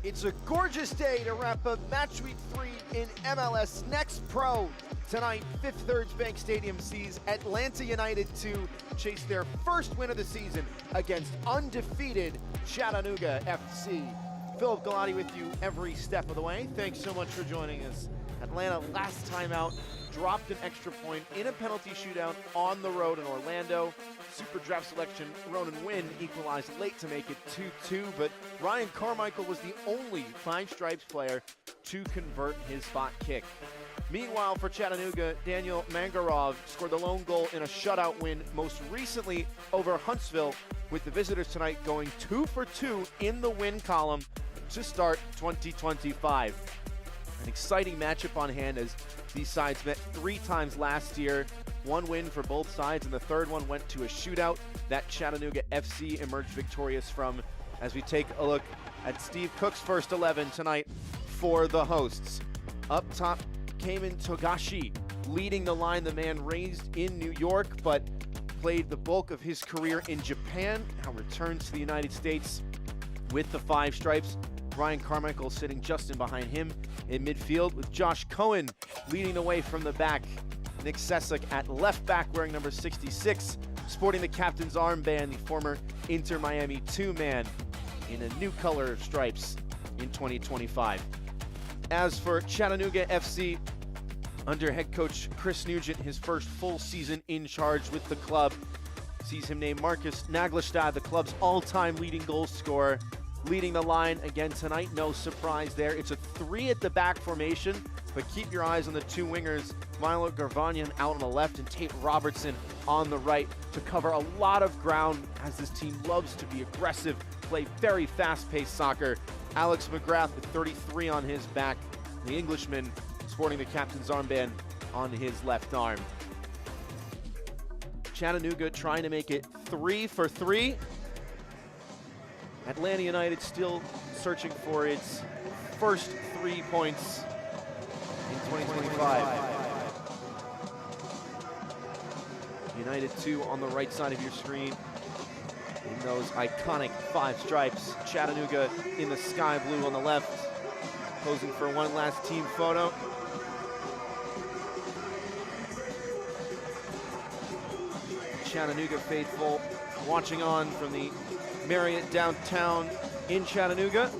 It's a gorgeous day to wrap up match week 3 in MLS Next Pro. Tonight, Fifth Third Bank Stadium sees Atlanta United to chase their first win of the season against undefeated Chattanooga FC. Philip Galati with you every step of the way. Thanks so much for joining us. Atlanta, last time out, dropped an extra point in a penalty shootout on the road in Orlando. Super draft selection Ronan Wynn equalized late to make it 2-2, but Ryan Carmichael was the only Five Stripes player to convert his spot kick. Meanwhile, for Chattanooga, Daniel Mangarov scored the lone goal in a shutout win, most recently over Huntsville, with the visitors tonight going 2 for 2 in the win column to start 2025. An exciting matchup on hand as these sides met 3 times last year. One win for both sides, and the third one went to a shootout that Chattanooga FC emerged victorious from. As we take a look at Steve Cook's first 11 tonight for the hosts. Up top, Kamen Togashi leading the line, the man raised in New York but played the bulk of his career in Japan, now returns to the United States with the Five Stripes. Ryan Carmichael sitting just in behind him in midfield, with Josh Cohen leading the way from the back. Nick Sesek at left back wearing number 66, sporting the captain's armband, the former Inter Miami 2-man in a new color of stripes in 2025. As for Chattanooga FC, under head coach Chris Nugent, his first full season in charge with the club sees him named Marcus Naglestad the club's all-time leading goal scorer, leading the line again tonight. No surprise there. It's a 3 at the back formation, but keep your eyes on the 2 wingers, Milo Garvanyan out on the left and Tate Robertson on the right, to cover a lot of ground as this team loves to be aggressive, play very fast-paced soccer. Alex McGrath with 33 on his back, the Englishman sporting the captain's armband on his left arm. Chattanooga trying to make it 3 for 3. Atlanta United still searching for its first 3 points in 2025. United 2 on the right side of your screen in those iconic 5 stripes. Chattanooga in the sky blue on the left, posing for one last team photo. Chattanooga faithful watching on from the Marriott downtown in Chattanooga.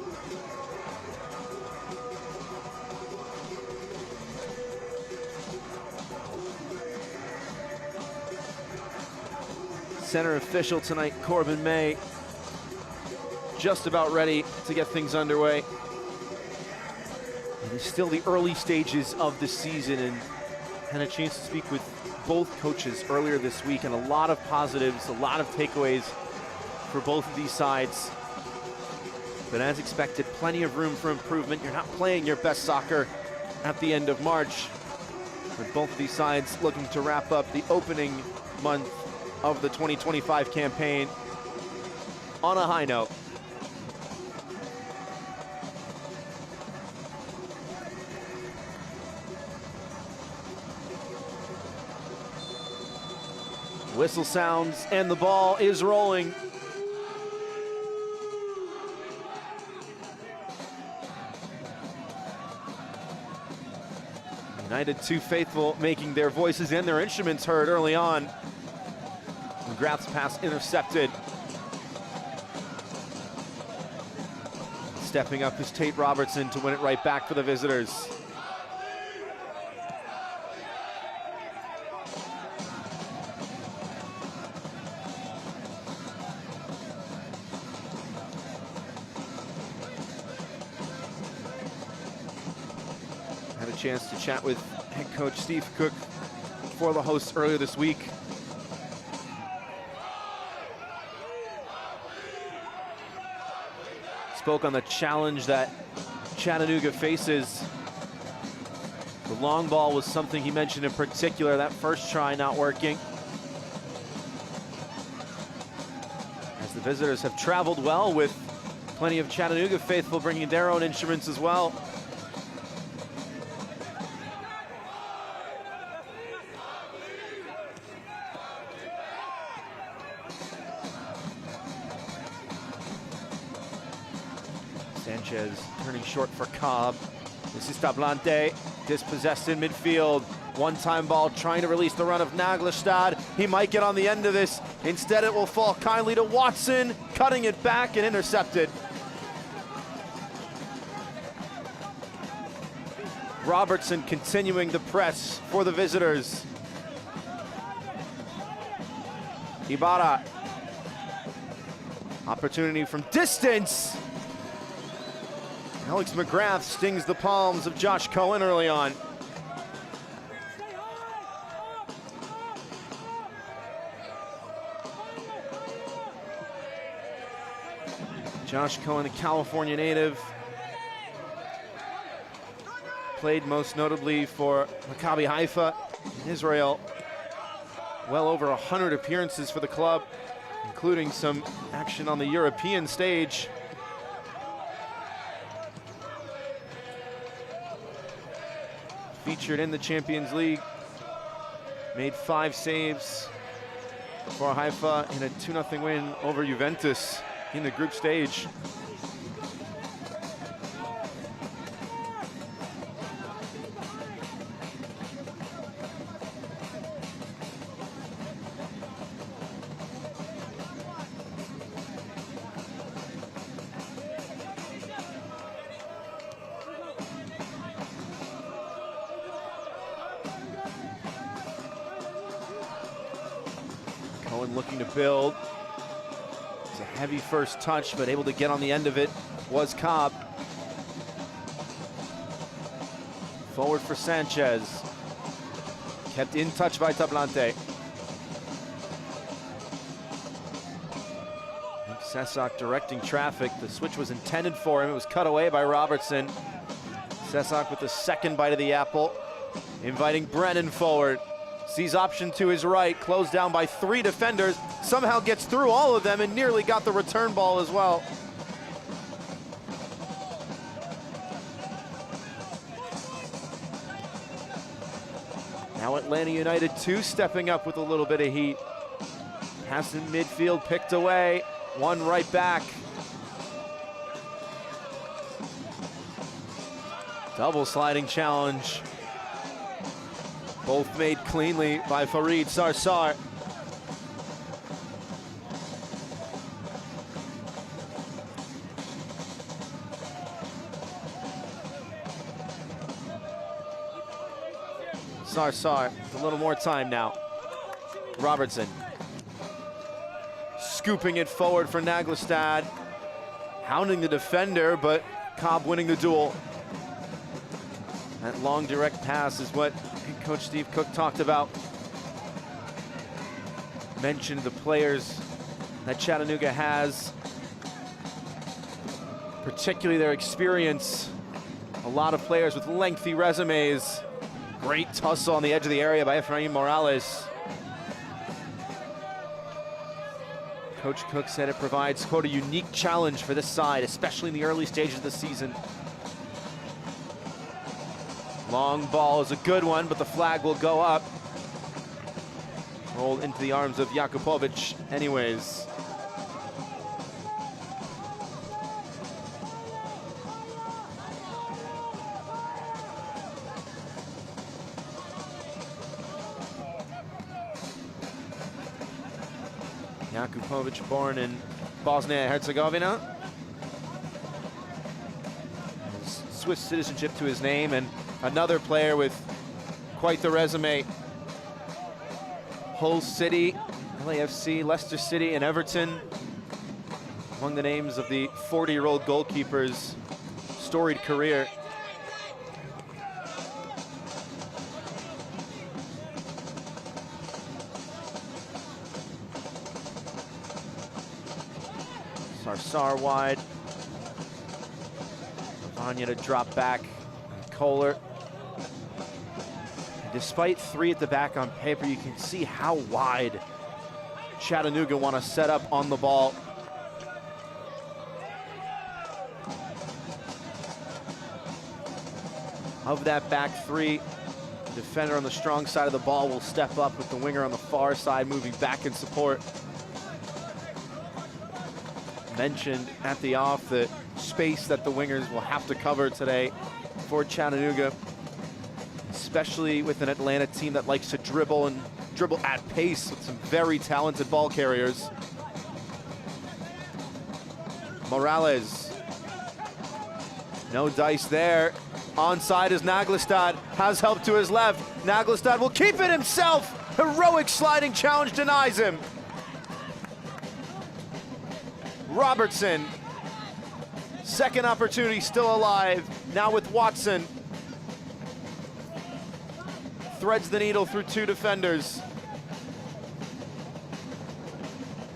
Center official tonight, Corbin May, just about ready to get things underway. It is still the early stages of the season, and had a chance to speak with both coaches earlier this week, and a lot of positives, a lot of takeaways for both of these sides. But as expected, plenty of room for improvement. You're not playing your best soccer at the end of March, with both of these sides looking to wrap up the opening month of the 2025 campaign on a high note. Whistle sounds and the ball is rolling. United 2 faithful making their voices and their instruments heard early on. McGrath's pass intercepted. Stepping up is Tate Robertson to win it right back for the visitors. Had a chance to chat with head coach Steve Cook for the hosts earlier this week. Spoke on the challenge that Chattanooga faces. The long ball was something he mentioned in particular, that first try not working. As the visitors have traveled well, with plenty of Chattanooga faithful bringing their own instruments as well. Sanchez turning short for Cobb. This is Tablante, dispossessed in midfield. One-time ball trying to release the run of Naglestad. He might get on the end of this. Instead, it will fall kindly to Watson, cutting it back and intercepted. Robertson continuing the press for the visitors. Ibarra. Opportunity from distance. Alex McGrath stings the palms of Josh Cohen early on. Josh Cohen, a California native, played most notably for Maccabi Haifa in Israel. Well over 100 appearances for the club, including some action on the European stage. Featured in the Champions League, made 5 saves for Haifa in a 2-0 win over Juventus in the group stage. Cohen looking to build. It's a heavy first touch, but able to get on the end of it was Cobb. Forward for Sanchez. Kept in touch by Tablante. Sesak directing traffic. The switch was intended for him. It was cut away by Robertson. Sesak with the second bite of the apple, inviting Brennan forward. Sees option to his right, closed down by 3 defenders, somehow gets through all of them and nearly got the return ball as well. Now Atlanta United 2 stepping up with a little bit of heat. Pass in midfield, picked away, one right back. Double sliding challenge. Both made cleanly by Farid Sarsar. Sarsar with a little more time now. Robertson. Scooping it forward for Naglestad. Hounding the defender, but Cobb winning the duel. That long direct pass is what Coach Steve Cook talked about. Mentioned the players that Chattanooga has, particularly their experience. A lot of players with lengthy resumes. Great tussle on the edge of the area by Efraim Morales. Coach Cook said it provides, quote, a unique challenge for this side, especially in the early stages of the season. Long ball is a good one, but the flag will go up. Rolled into the arms of Jakupovic anyways. Jakupovic, born in Bosnia and Herzegovina. Swiss citizenship to his name, and another player with quite the resume. Hull City, LAFC, Leicester City, and Everton. Among the names of the 40-year-old goalkeeper's storied career. Sarsar wide. Vanya to drop back. Kohler. Despite 3 at the back on paper, you can see how wide Chattanooga want to set up on the ball. Of that back 3, the defender on the strong side of the ball will step up with the winger on the far side moving back in support. mentioned at the off the space that the wingers will have to cover today for Chattanooga, especially with an Atlanta team that likes to dribble at pace with some very talented ball carriers. Morales, no dice there. Onside is Naglestad, has help to his left. Naglestad will keep it himself. Heroic sliding challenge denies him. Robertson, second opportunity still alive. Now with Watson. Threads the needle through two defenders.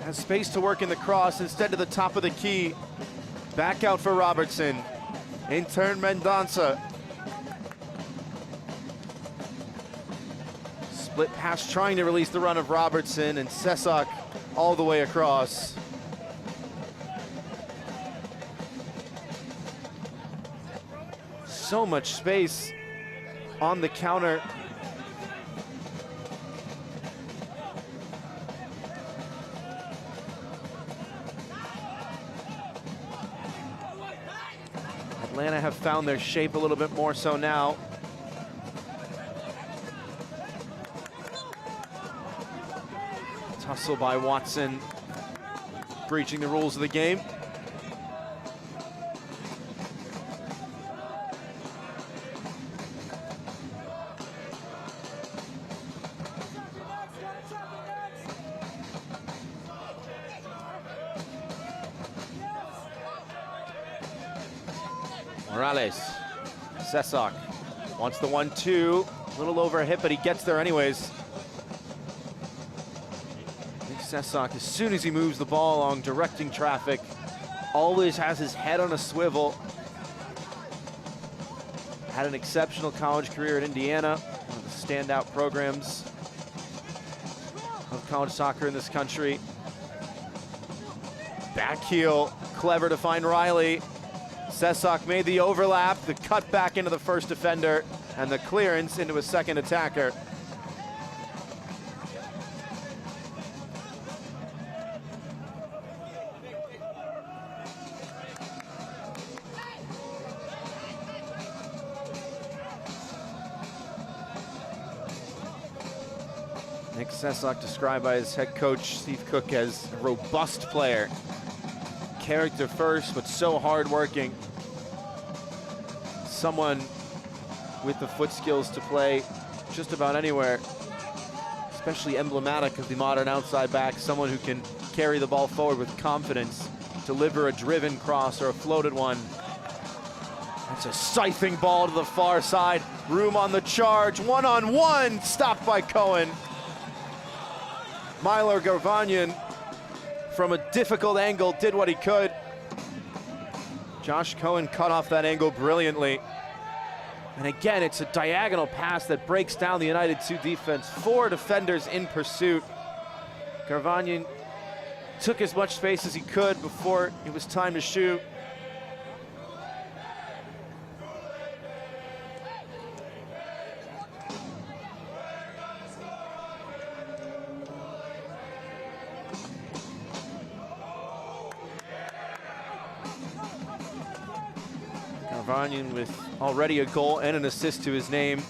Has space to work in the cross, instead to the top of the key. Back out for Robertson. In turn, Mendonça. Split pass trying to release the run of Robertson, and Sesak all the way across. So much space on the counter. Atlanta have found their shape a little bit more so now. Tussle by Watson, breaching the rules of the game. Morales, Sesak wants the 1-2, a little over a hit, but he gets there anyways. Nick Sesak, as soon as he moves the ball along, directing traffic, always has his head on a swivel. Had an exceptional college career at Indiana, one of the standout programs of college soccer in this country. Back heel, clever to find Riley. Sesak made the overlap, the cut back into the first defender, and the clearance into a second attacker. Nick Sesak, described by his head coach, Steve Cook, as a robust player. Character first, but so hard-working. Someone with the foot skills to play just about anywhere, especially emblematic of the modern outside back, someone who can carry the ball forward with confidence, deliver a driven cross or a floated one. That's a scything ball to the far side, room on the charge, one-on-one, stopped by Cohen. Milo Garvanyan, from a difficult angle, did what he could. Josh Cohen cut off that angle brilliantly. And again, it's a diagonal pass that breaks down the United 2 defense. 4 defenders in pursuit. Garvanyan took as much space as he could before it was time to shoot. Garvanyan with already a goal and an assist to his name.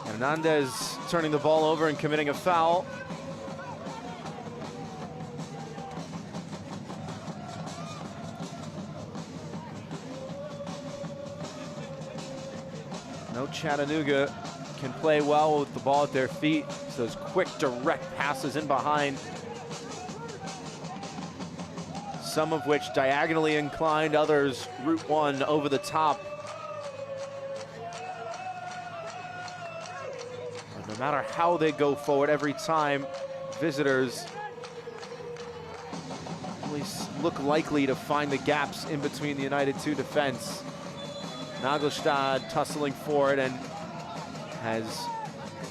Hernandez turning the ball over and committing a foul. No, Chattanooga can play well with the ball at their feet. So those quick, direct passes in behind. Some of which diagonally inclined, others route one over the top. No matter how they go forward, every time visitors always look likely to find the gaps in between the United 2 defense. Nagelstad tussling for it and has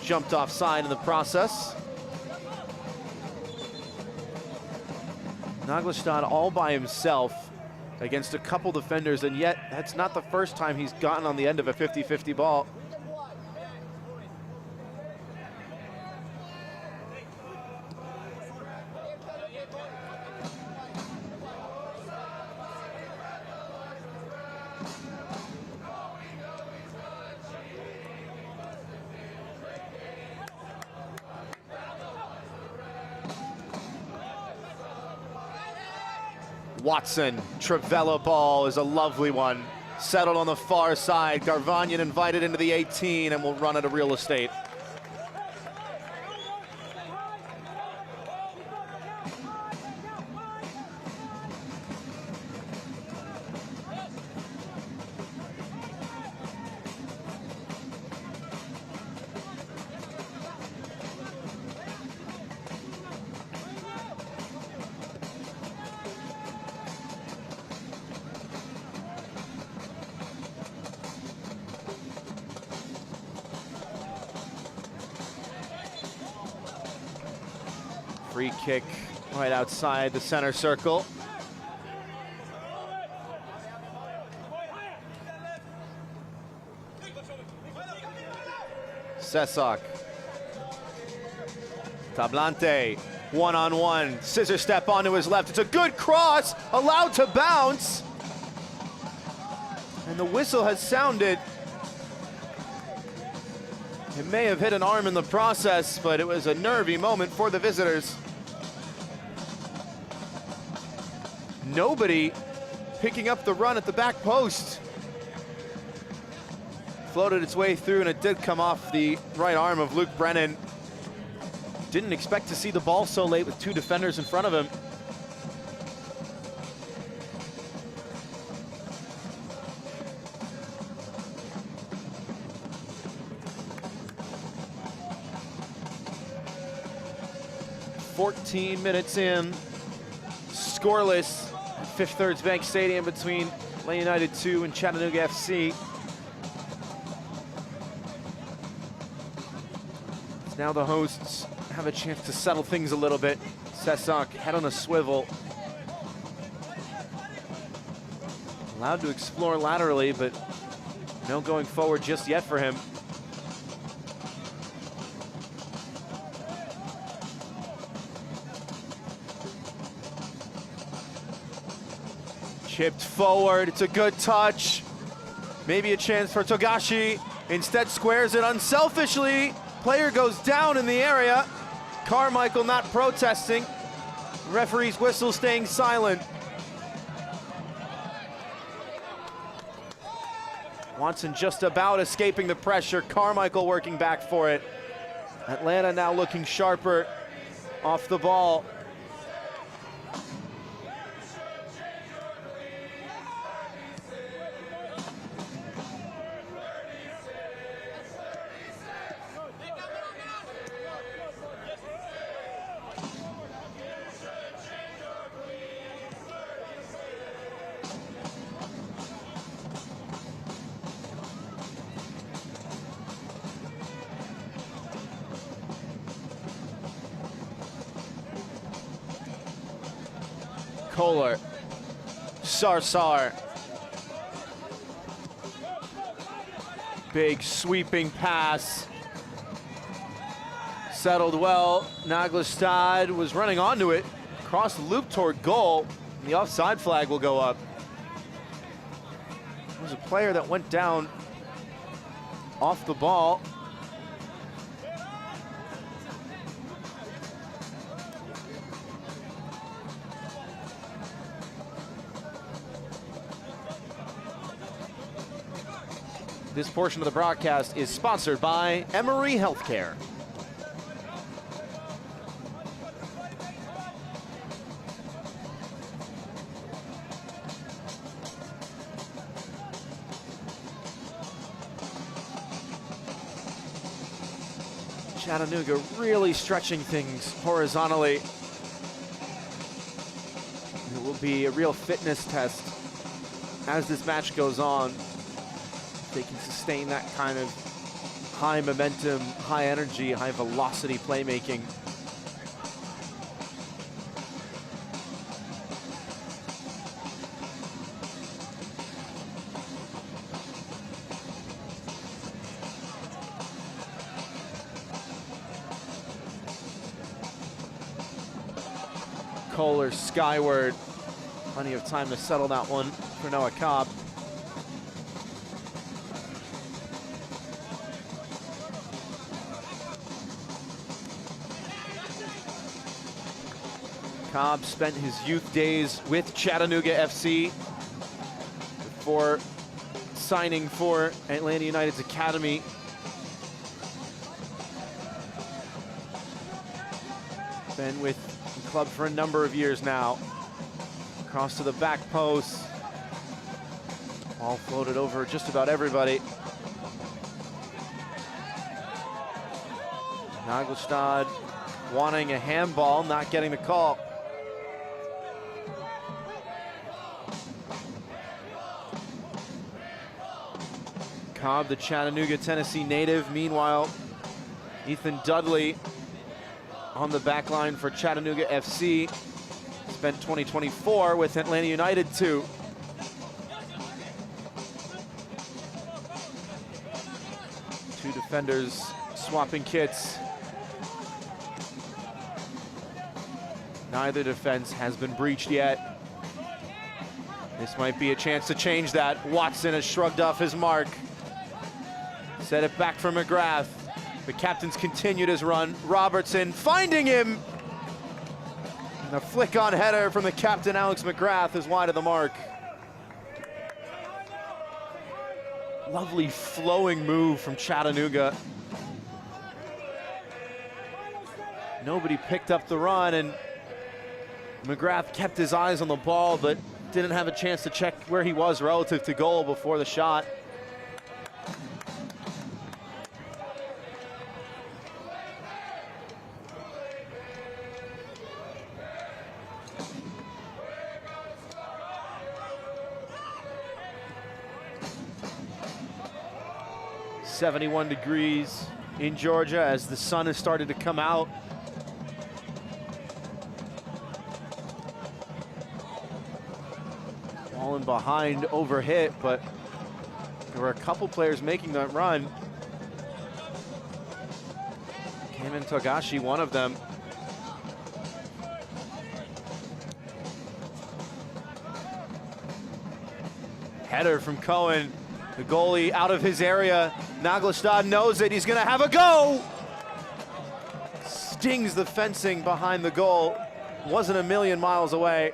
jumped offside in the process. Nagelstad all by himself against a couple defenders, and yet that's not the first time he's gotten on the end of a 50-50 ball. Watson, Trivella ball is a lovely one. Settled on the far side. Garvanyan invited into the 18 and will run out of real estate. Free kick right outside the center circle. Sesak. Tablante, one-on-one, scissor step onto his left. It's a good cross, allowed to bounce. And the whistle has sounded. It may have hit an arm in the process, but it was a nervy moment for the visitors. Nobody picking up the run at the back post. Floated its way through, and it did come off the right arm of Luke Brennan. Didn't expect to see the ball so late with two defenders in front of him. "14 minutes in, scoreless at Fifth Thirds Bank Stadium between Atlanta United 2 and Chattanooga FC. Now the hosts have a chance to settle things a little bit. Sesak, head on a swivel. Allowed to explore laterally, but no going forward just yet for him. Chipped forward, it's a good touch. Maybe a chance for Togashi. Instead squares it unselfishly. Player goes down in the area. Carmichael not protesting. Referee's whistle staying silent. Watson just about escaping the pressure. Carmichael working back for it. Atlanta now looking sharper off the ball. Kohler, Sarsar. Big sweeping pass. Settled well. Nagelstad was running onto it. Cross the loop toward goal. And the offside flag will go up. There was a player that went down off the ball. This portion of the broadcast is sponsored by Emory Healthcare. Chattanooga really stretching things horizontally. It will be a real fitness test as this match goes on. if they can sustain that kind of high momentum, high energy, high velocity playmaking. Kohler skyward. Plenty of time to settle that one for Noah Cobb. Cobb spent his youth days with Chattanooga FC before signing for Atlanta United's academy. Been with the club for a number of years now. Cross to the back post. Ball floated over just about everybody. Nagelstad wanting a handball, not getting the call. Cobb, the Chattanooga, Tennessee native. Meanwhile, Ethan Dudley on the back line for Chattanooga FC. Spent 2024 with Atlanta United too. Two defenders swapping kits. Neither defense has been breached yet. This might be a chance to change that. Watson has shrugged off his mark. Set it back for McGrath. The captain's continued his run. Robertson finding him. And a flick-on header from the captain, Alex McGrath, is wide of the mark. Lovely flowing move from Chattanooga. Nobody picked up the run, and McGrath kept his eyes on the ball, but didn't have a chance to check where he was relative to goal before the shot. .71 degrees in Georgia as the sun has started to come out. Falling behind, overhit, but there were a couple players making that run. Kamen Togashi, one of them. Header from Cohen. The goalie out of his area. Nagelstad knows it. He's going to have a go. Stings the fencing behind the goal. Wasn't a million miles away.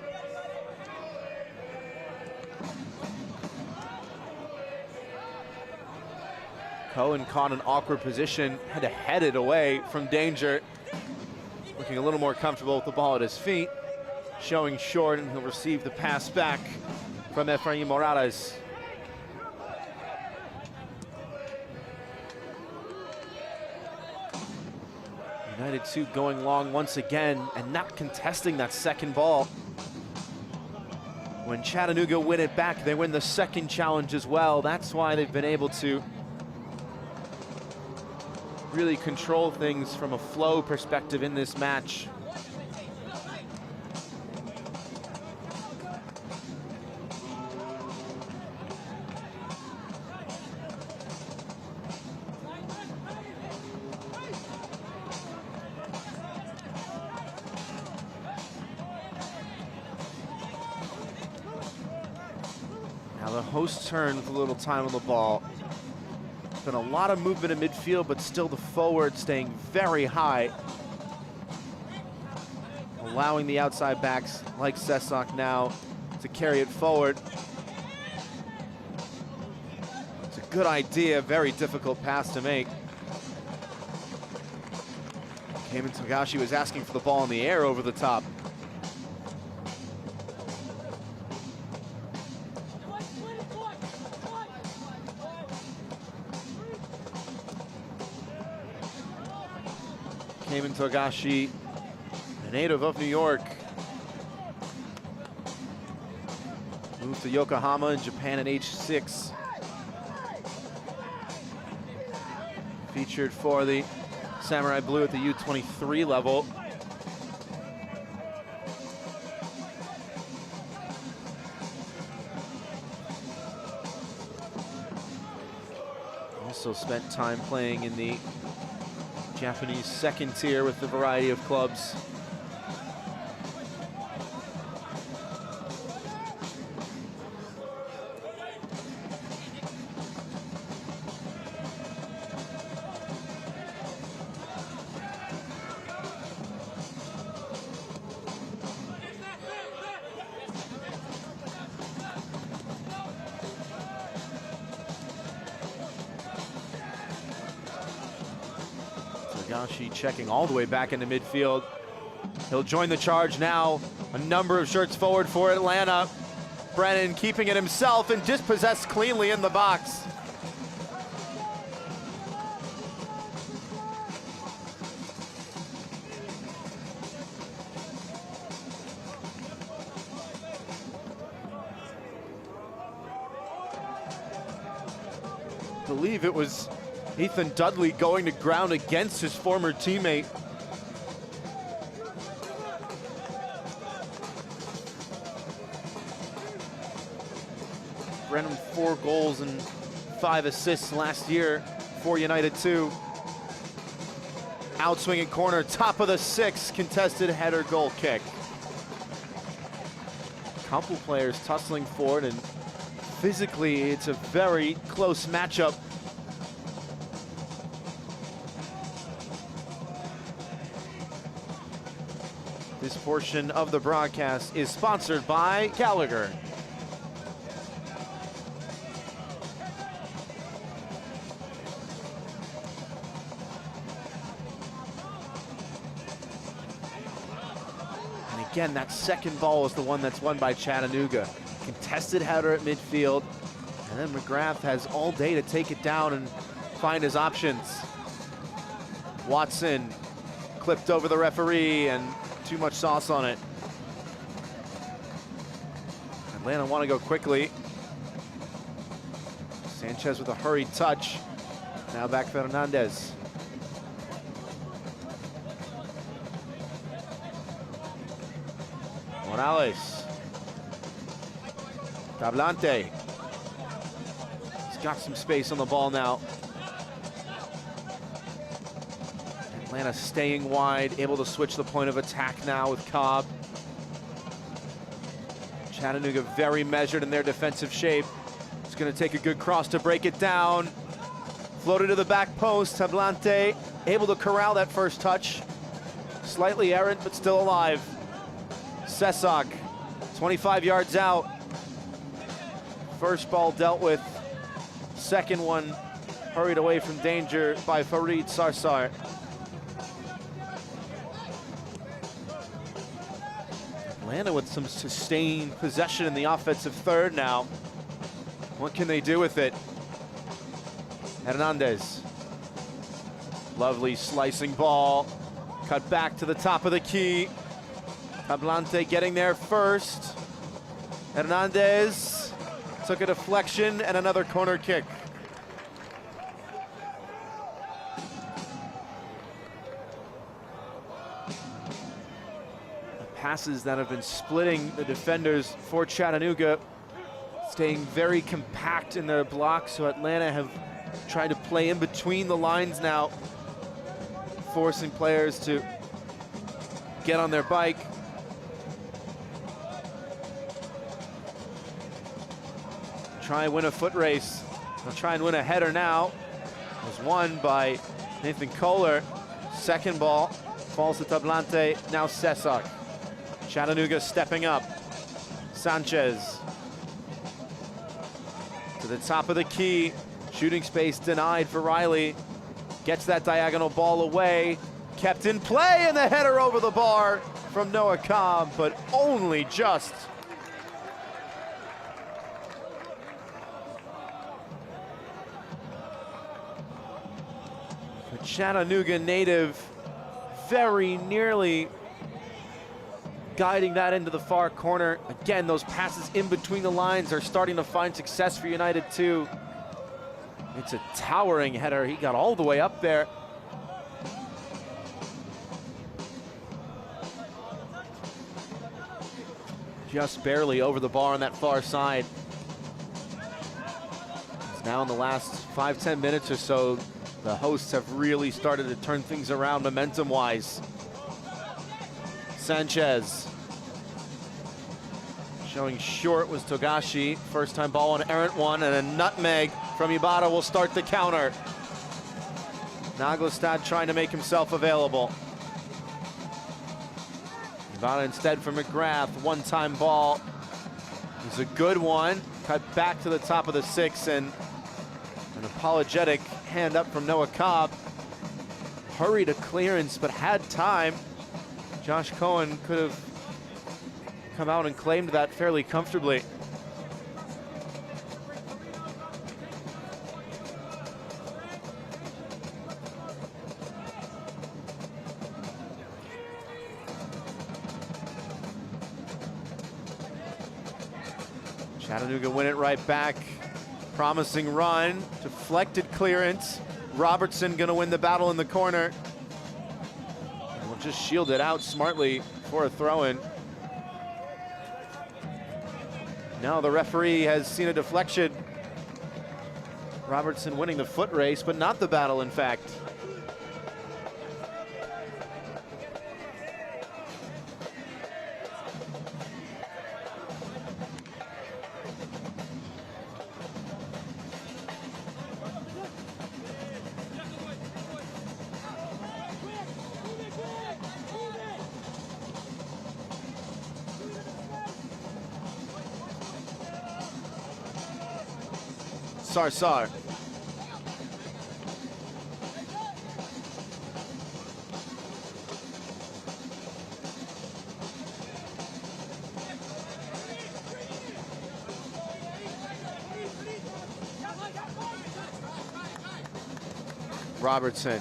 Cohen caught an awkward position, had to head it away from danger. Looking a little more comfortable with the ball at his feet. Showing short, and he'll receive the pass back from Efraim Morales. United 2 going long once again and not contesting that second ball. When Chattanooga win it back, they win the second challenge as well. That's why they've been able to really control things from a flow perspective in this match. Now the hosts turn with a little time on the ball. There's been a lot of movement in midfield, but still the forward staying very high. Allowing the outside backs like Sesak now to carry it forward. It's a good idea, very difficult pass to make. Kamen Togashi was asking for the ball in the air over the top. Kamen Togashi, a native of New York. Moved to Yokohama in Japan at age 6. featured for the Samurai Blue at the U23 level. Also spent time playing in the Japanese second tier with a variety of clubs. Tagashi checking all the way back into midfield. He'll join the charge now. A number of shirts forward for Atlanta. Brennan keeping it himself and dispossessed cleanly in the box. I believe it was Ethan Dudley going to ground against his former teammate. Brennan 4 goals and 5 assists last year for United 2. Outswinging corner, top of the 6, contested header goal kick. Couple players tussling forward, and physically it's a very close matchup. This portion of the broadcast is sponsored by Gallagher. And again, that second ball is the one that's won by Chattanooga. Contested header at midfield, and then McGrath has all day to take it down and find his options. Watson clipped over the referee, and too much sauce on it. Atlanta want to go quickly. Sanchez with a hurried touch. Now back for Hernandez. Morales. Tablante. He's got some space on the ball now. Atlanta staying wide, able to switch the point of attack now with Cobb. Chattanooga very measured in their defensive shape. It's going to take a good cross to break it down. Floated to the back post. Tablante able to corral that first touch. Slightly errant, but still alive. Sesak, 25 yards out. First ball dealt with. Second one hurried away from danger by Farid Sarsar. Atlanta with some sustained possession in the offensive third now. What can they do with it? Hernandez. Lovely slicing ball. Cut back to the top of the key. Tablante getting there first. Hernandez took a deflection and another corner kick. Passes that have been splitting the defenders for Chattanooga, staying very compact in their blocks, so Atlanta have tried to play in between the lines now, forcing players to get on their bike. Try and win a foot race. They'll try and win a header now. It was won by Nathan Kohler. Second ball falls to Tablante, now Sesak. Chattanooga stepping up. Sanchez to the top of the key. Shooting space denied for Riley. Gets that diagonal ball away. Kept in play, and the header over the bar from Noah Cobb, but only just. The Chattanooga native very nearly guiding that into the far corner. Again, those passes in between the lines are starting to find success for United too. It's a towering header. He got all the way up there. Just barely over the bar on that far side. It's now in the last 5-10 minutes or so, the hosts have really started to turn things around momentum-wise. Sanchez. Showing short was Togashi. First time ball, an errant one, and a nutmeg from Ibarra will start the counter. Naglestad trying to make himself available. Ibarra instead for McGrath. One-time ball. It's a good one. Cut back to the top of the 6, and an apologetic hand up from Noah Cobb. Hurried a clearance, but had time. Josh Cohen could have come out and claimed that fairly comfortably. Chattanooga win it right back. Promising run, deflected clearance. Robertson gonna win the battle in the corner. And will just shield it out smartly for a throw-in. Now the referee has seen a deflection. Robertson winning the foot race, but not the battle, in fact. Sarsar. Robertson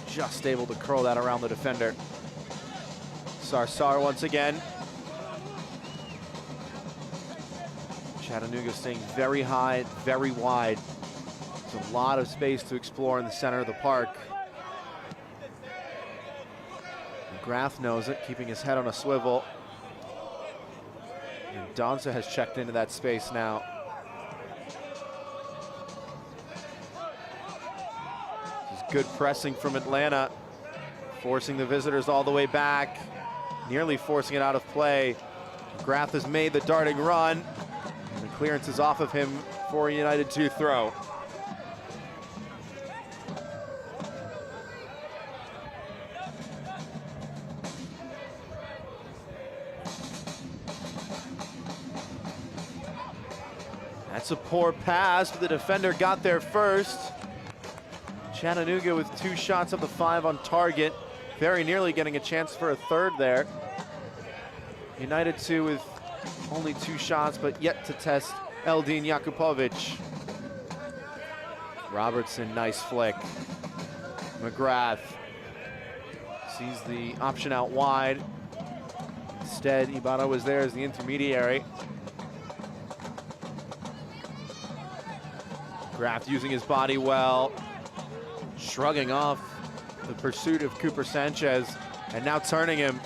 just able to curl that around the defender. Sarsar once again. Chattanooga staying very high, very wide. There's a lot of space to explore in the center of the park. McGrath knows it, keeping his head on a swivel. And Donza has checked into that space now. This is good pressing from Atlanta, forcing the visitors all the way back, nearly forcing it out of play. McGrath has made the darting run. The clearance is off of him for a United 2 throw. That's a poor pass, but the defender got there first. Chattanooga with 2 shots of the 5 on target, very nearly getting a chance for a third there. United 2 with only 2 shots, but yet to test Eldin Jakupovic. Robertson, nice flick. McGrath sees the option out wide. Instead, Ibarra was there as the intermediary. McGrath using his body well, shrugging off the pursuit of Cooper Sanchez, and now turning him.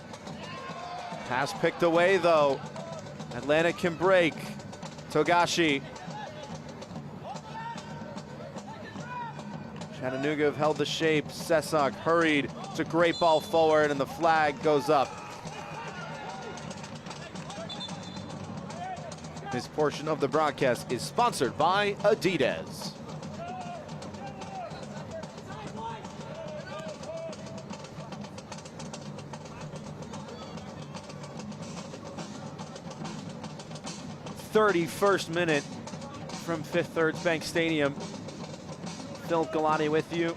Pass picked away though. Atlanta can break. Togashi. Chattanooga have held the shape. Sesak hurried. It's a great ball forward, and the flag goes up. This portion of the broadcast is sponsored by Adidas. '31st minute from Fifth Third Bank Stadium. Phil Galati with you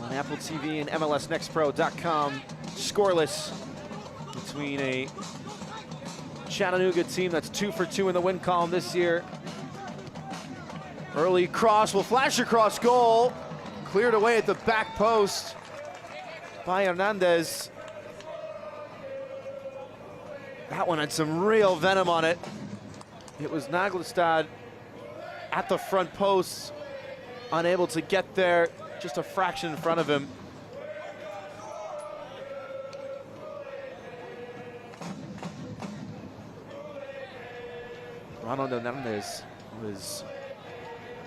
on Apple TV and MLSNextPro.com. Scoreless between a Chattanooga team that's 2 for 2 in the win column this year. Early cross will flash across goal. Cleared away at the back post by Hernandez. That one had some real venom on it. It was Naglestad at the front post, unable to get there, just a fraction in front of him. Ronald Hernandez was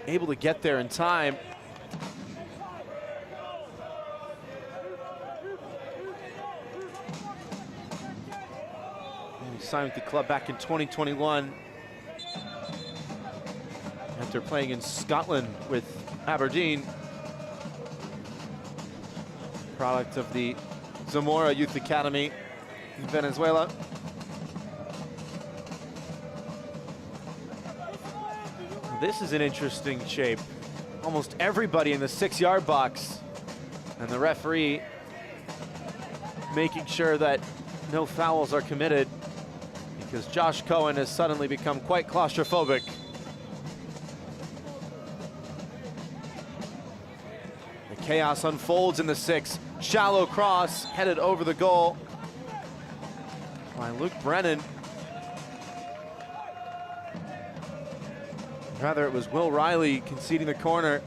able to get there in time. He signed with the club back in 2021 after playing in Scotland with Aberdeen. Product of the Zamora Youth Academy in Venezuela. This is an interesting shape. Almost everybody in the 6-yard box, and the referee making sure that no fouls are committed, because Josh Cohen has suddenly become quite claustrophobic. The chaos unfolds in the 6. Shallow cross headed over the goal by Luke Brennan. Rather, it was Will Riley conceding the corner.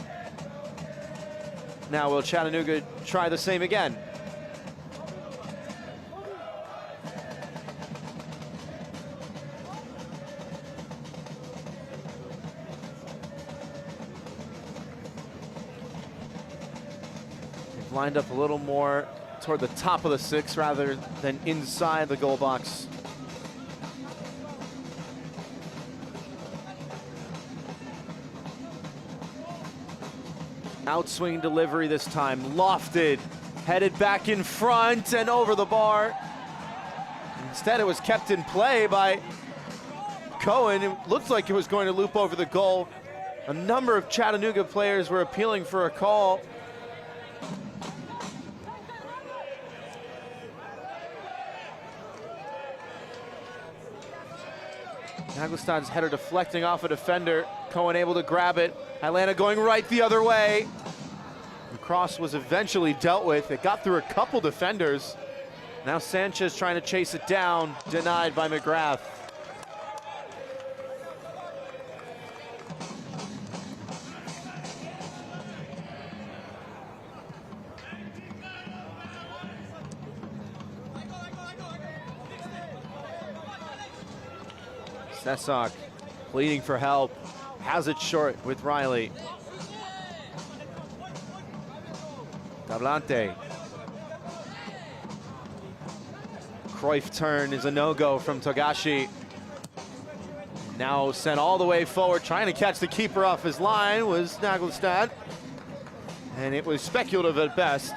Now will Chattanooga try the same again? They've lined up a little more toward the top of the 6 rather than inside the goal box. Outswing delivery this time, lofted, headed back in front and over the bar. Instead, it was kept in play by Cohen. It looked like it was going to loop over the goal. A number of Chattanooga players were appealing for a call. Naglestad's header deflecting off a defender. Cohen able to grab it. Atlanta going right the other way. The cross was eventually dealt with. It got through a couple defenders. Now Sanchez trying to chase it down. Denied by McGrath. Sesak pleading for help, has it short with Riley. Tablante. Cruyff turn is a no-go from Togashi. Now sent all the way forward, trying to catch the keeper off his line was Naglestad. And it was speculative at best.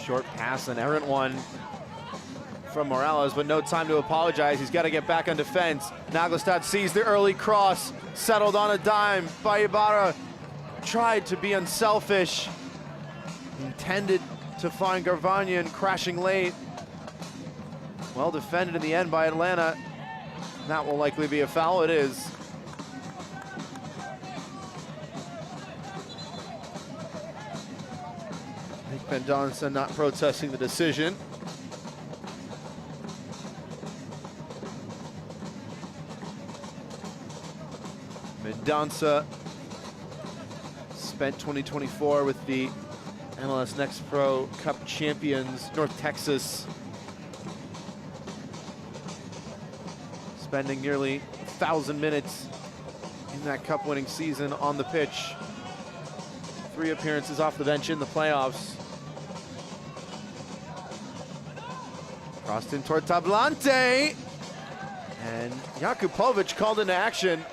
Short pass, an errant one from Morales, but no time to apologize. He's got to get back on defense. Naglestad sees the early cross, settled on a dime by Ibarra. Tried to be unselfish, intended to find Garvanyan crashing late. Well defended in the end by Atlanta. That will likely be a foul. It is. Mendonça not protesting the decision. Mendonça spent 2024 with the MLS Next Pro Cup champions, North Texas. Spending nearly 1,000 minutes in that cup winning season on the pitch. 3 appearances off the bench in the playoffs. Crossed in toward Tablante. And Jakupovic called into action.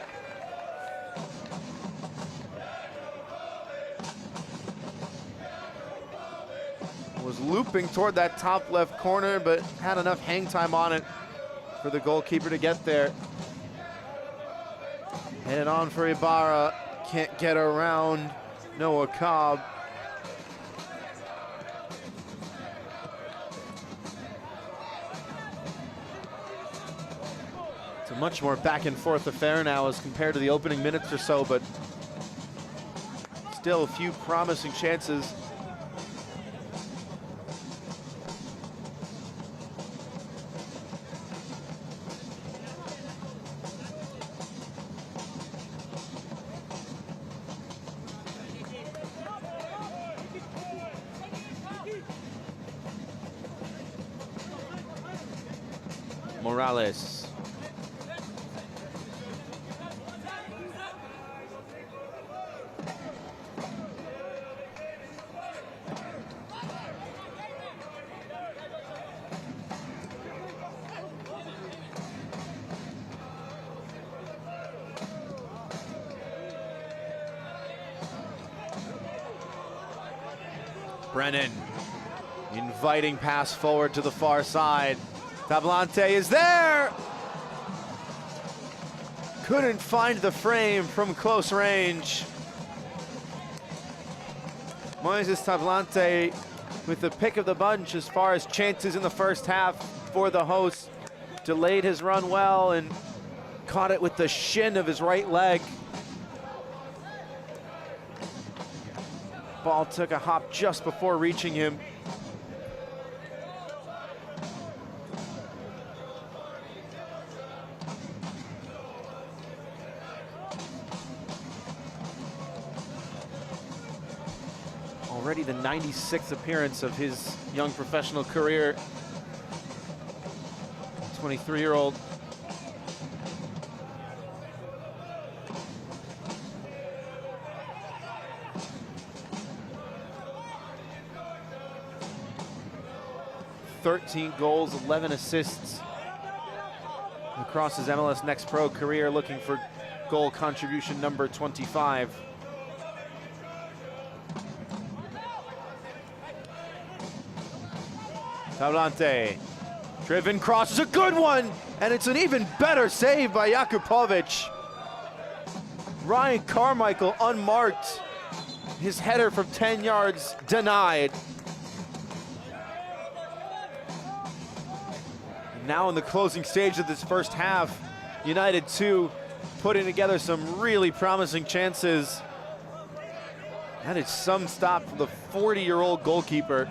Was looping toward that top left corner, but had enough hang time on it for the goalkeeper to get there. Headed on for Ibarra. Can't get around Noah Cobb. It's a much more back and forth affair now as compared to the opening minutes or so, but still a few promising chances. Morales. Brennan, inviting pass forward to the far side. Tablante is there! Couldn't find the frame from close range. Moises Tablante with the pick of the bunch as far as chances in the first half for the hosts. Delayed his run well and caught it with the shin of his right leg. Ball took a hop just before reaching him. Already the 96th appearance of his young professional career. 23-year-old. "13 goals, 11 assists across his MLS Next Pro career, looking for goal contribution number 25. Tablante, driven cross is a good one, and it's an even better save by Jakupovic. Ryan Carmichael unmarked. His header from 10 yards denied. Now in the closing stage of this first half, United 2 putting together some really promising chances. That is some stop from the 40-year-old goalkeeper.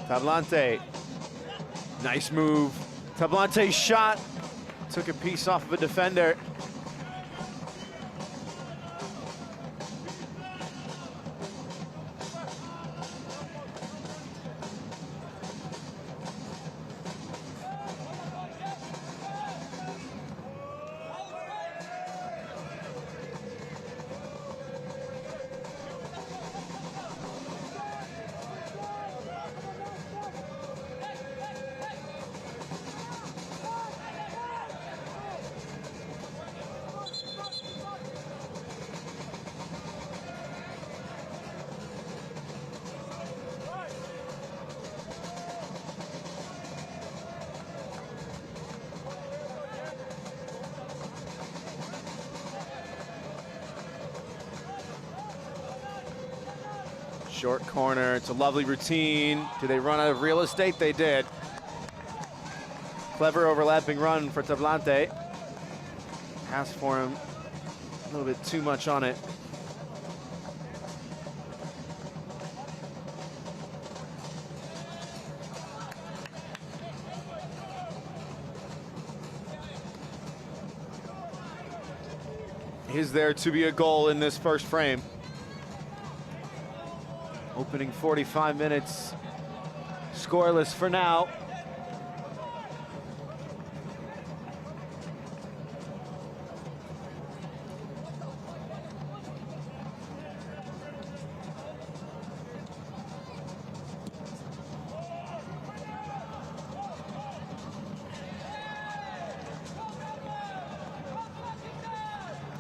Tablante, nice move. Tablante's shot took a piece off of a defender. Short corner, it's a lovely routine. Do they run out of real estate? They did. Clever overlapping run for Tablante. Pass for him, a little bit too much on it. Is there to be a goal in this first frame? Opening 45 minutes, scoreless for now.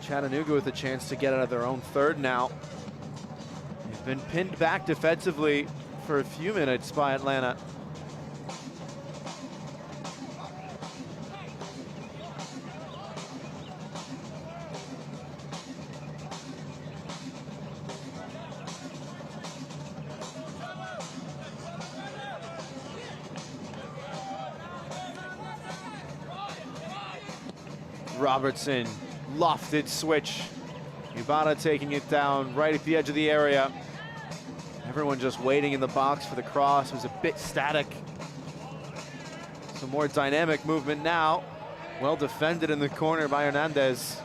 Chattanooga with a chance to get out of their own third now. Been pinned back defensively for a few minutes by Atlanta. Robertson, lofted switch. Ibarra taking it down right at the edge of the area. Everyone just waiting in the box for the cross. It was a bit static. Some more dynamic movement now. Well defended in the corner by Hernandez.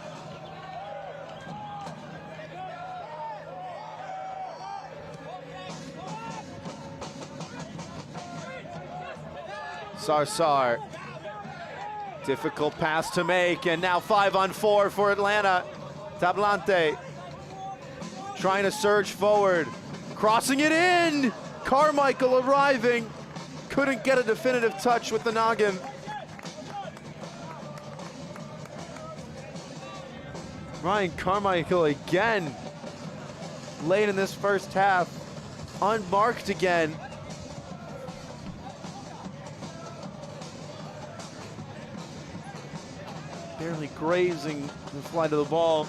Sarsar. Difficult pass to make, and now 5-on-4 for Atlanta. Tablante trying to surge forward, crossing it in. Carmichael arriving, couldn't get a definitive touch with the noggin. Ryan Carmichael again, late in this first half, unmarked again. Barely grazing the flight of the ball.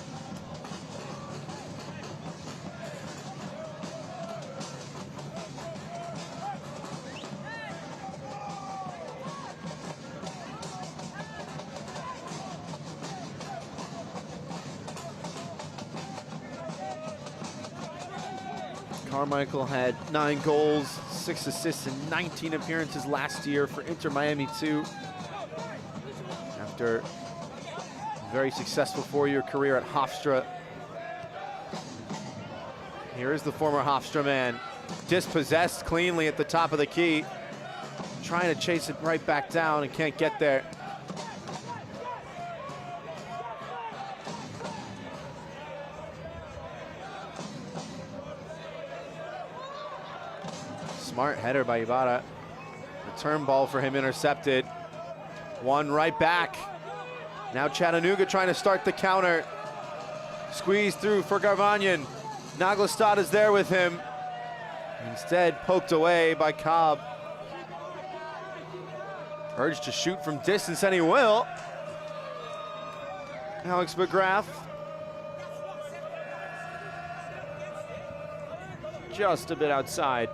Carmichael had 9 goals, 6 assists, and 19 appearances last year for Inter Miami 2. After very successful 4-year career at Hofstra. Here is the former Hofstra man, dispossessed cleanly at the top of the key, trying to chase it right back down and can't get there. Smart header by Ibarra. Return ball for him intercepted. One right back. Now Chattanooga trying to start the counter. Squeeze through for Garvanyan. Naglestad is there with him. Instead, poked away by Cobb. Urged to shoot from distance, and he will. Alex McGrath. Just a bit outside.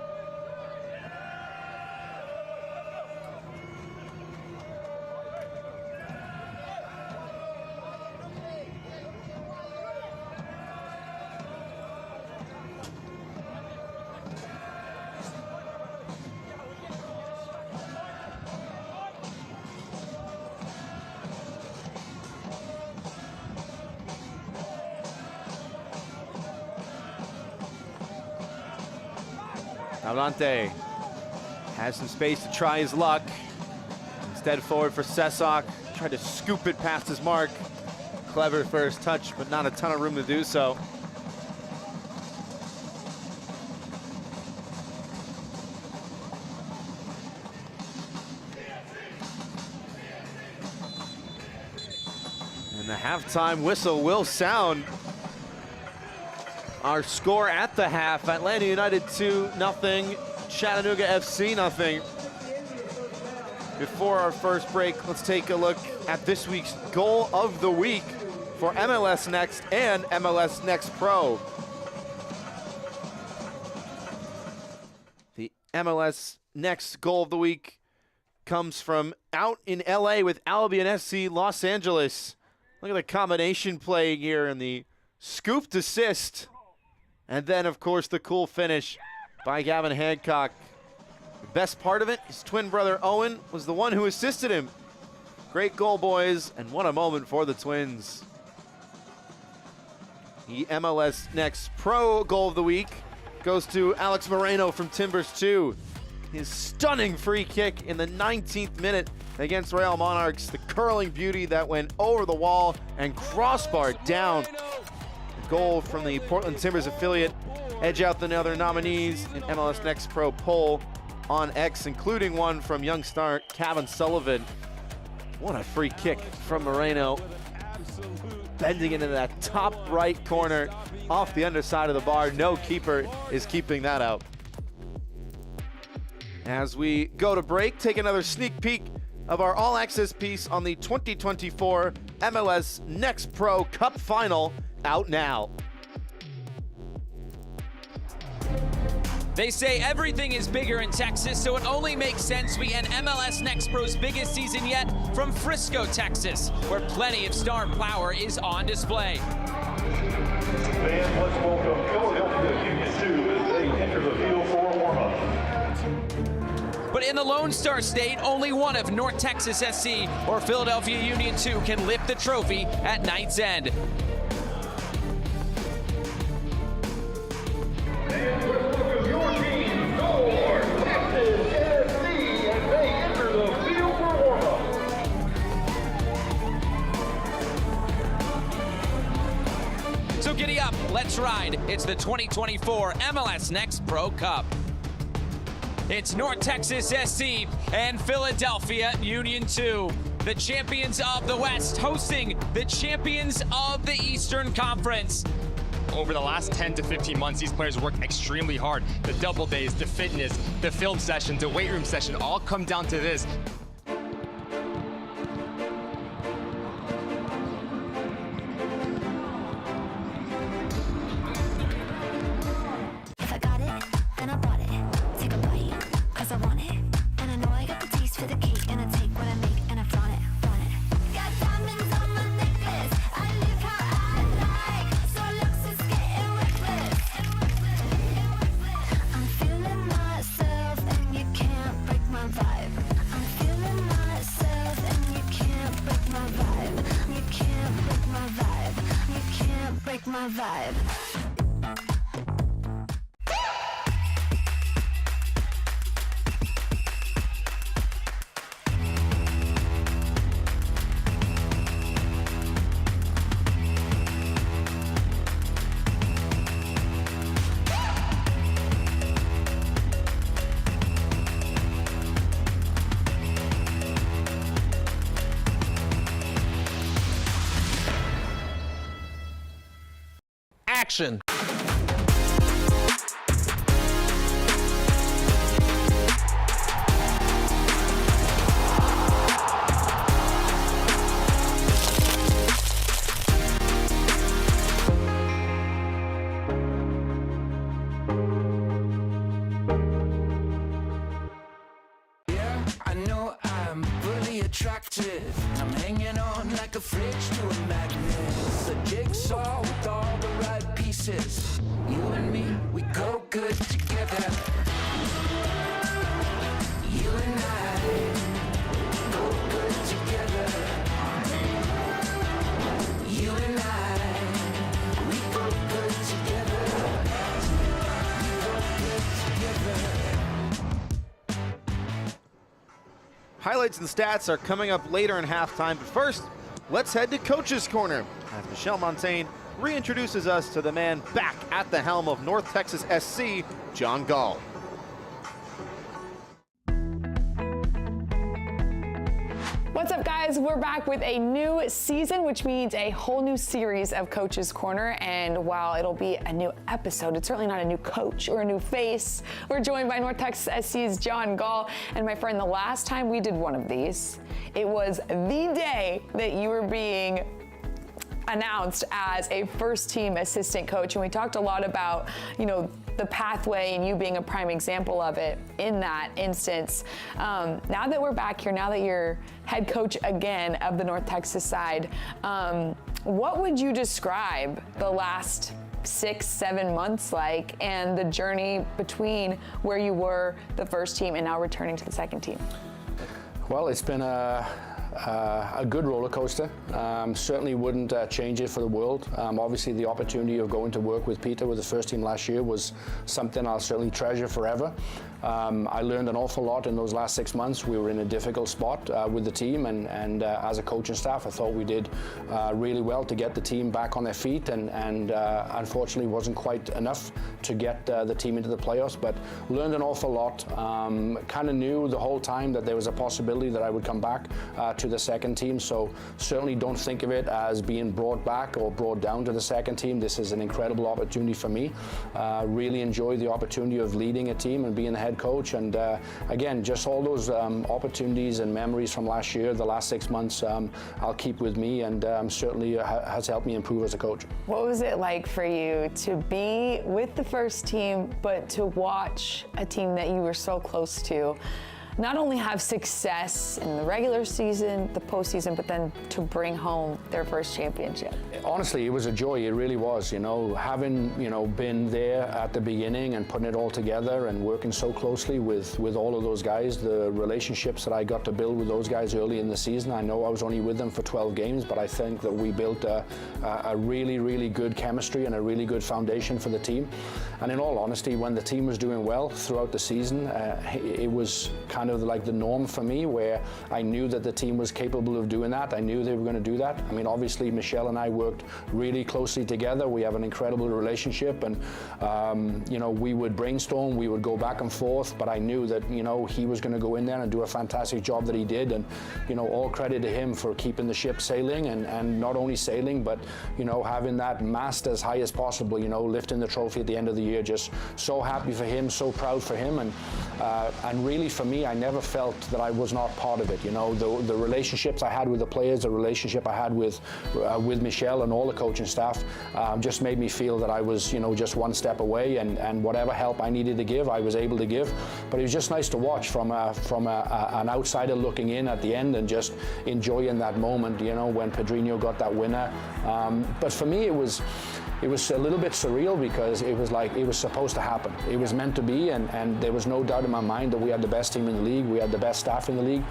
Ablante has some space to try his luck. Instead, forward for Sesak. Tried to scoop it past his mark. Clever first touch, but not a ton of room to do so. And the halftime whistle will sound. Our score at the half, Atlanta United 2-0, Chattanooga FC 0. Before our first break, let's take a look at this week's goal of the week for MLS Next and MLS Next Pro. The MLS Next goal of the week comes from out in LA with Albion SC Los Angeles. Look at the combination play here and the scooped assist. And then, of course, the cool finish by Gavin Hancock. The best part of it, his twin brother Owen was the one who assisted him. Great goal, boys, and what a moment for the Twins. The MLS Next Pro goal of the week goes to Alex Moreno from Timbers 2. His stunning free kick in the 19th minute against Real Monarchs. The curling beauty that went over the wall and crossbar down. Goal from the Portland Timbers affiliate. Edge out the other nominees in MLS Next Pro poll on X, including one from young star Kevin Sullivan. What a free kick from Moreno. bending into that top right corner off the underside of the bar. No keeper is keeping that out. As we go to break, take another sneak peek of our all-access piece on the 2024 MLS Next Pro Cup Final, out now. They say everything is bigger in Texas, so it only makes sense we end MLS Next Pro's biggest season yet from Frisco, Texas, where plenty of star power is on display. Fans, let's welcome Philadelphia Union 2 as they enter the field for a warm-up. But in the Lone Star State, only one of North Texas SC or Philadelphia Union 2 can lift the trophy at night's end. So giddy up, let's ride. It's the 2024 MLS Next Pro Cup. It's North Texas SC and Philadelphia Union 2, the champions of the West, hosting the champions of the Eastern Conference. Over the last 10 to 15 months, these players work extremely hard. The double days, the fitness, the film session, the weight room session, all come down to this. If I got it, then I bought it. Take a bite, cause I want it. And I know I got the taste for the cake. And I take what I make and I flaunt it, flaunt it. Got diamonds on my necklace. I live how I like. So looks is getting reckless. I'm feeling myself and you can't break my vibe. I'm feeling myself and you can't break my vibe. You can't break my vibe. You can't break my vibe. Action. I know I'm really attractive. I'm hanging on like a fridge to a magnet. It's a jigsaw with all the right pieces. You and me, we go good together. You and I go good together. You and I, we go good together. We go good together. Highlights and stats are coming up later in halftime, but first, let's head to Coach's Corner as Michelle Montaigne reintroduces us to the man back at the helm of North Texas SC, John Gall. What's up, guys? We're back with a new season, which means a whole new series of Coach's Corner. And while it'll be a new episode, it's certainly not a new coach or a new face. We're joined by North Texas SC's John Gall. And my friend, the last time we did one of these, it was the day that you were being announced as a first-team assistant coach, and we talked a lot about, you know, the pathway and you being a prime example of it in that instance. Now that we're back here, now that you're head coach again of the North Texas side, what would you describe the last 6-7 months like, and the journey between where you were the first team and now returning to the second team? Well, it's been a good roller coaster. Certainly wouldn't change it for the world. Obviously, the opportunity of going to work with Peter with the first team last year was something I'll certainly treasure forever. I learned an awful lot in those last 6 months. We were in a difficult spot with the team, and as a coach and staff, I thought we did really well to get the team back on their feet, and unfortunately wasn't quite enough to get the team into the playoffs, but learned an awful lot. Kind of knew the whole time that there was a possibility that I would come back to the second team, so certainly don't think of it as being brought back or brought down to the second team. This is an incredible opportunity for me. Really enjoy the opportunity of leading a team and being the head coach, and again, just all those opportunities and memories from last year, the last 6 months, I'll keep with me, and certainly has helped me improve as a coach. What was it like for you to be with the first team, but to watch a team that you were so close to not only have success in the regular season, the postseason, but then to bring home their first championship? Honestly, it was a joy. It really was. Having been there at the beginning and putting it all together and working so closely with all of those guys, the relationships that I got to build with those guys early in the season. I know I was only with them for 12 games, but I think that we built a really, really good chemistry and a really good foundation for the team. And in all honesty, when the team was doing well throughout the season, it was kind of like the norm for me, where I knew that the team was capable of doing that. I knew they were going to do that. I mean, obviously, Michel and I worked really closely together. We have an incredible relationship, and we would brainstorm, we would go back and forth, but I knew that he was going to go in there and do a fantastic job that he did, and all credit to him for keeping the ship sailing, and not only sailing, but having that mast as high as possible, lifting the trophy at the end of the year. Just so happy for him, so proud for him, and really for me, I never felt that I was not part of it. The relationships I had with the players, the relationship I had with Michel and all the coaching staff just made me feel that I was just one step away, and whatever help I needed to give, I was able to give. But it was just nice to watch from an outsider looking in at the end and just enjoying that moment, when Pedrinho got that winner. But for me, it was a little bit surreal, because it was like it was supposed to happen. It was meant to be, and there was no doubt in my mind that we had the best team in the league, we had the best staff in the league,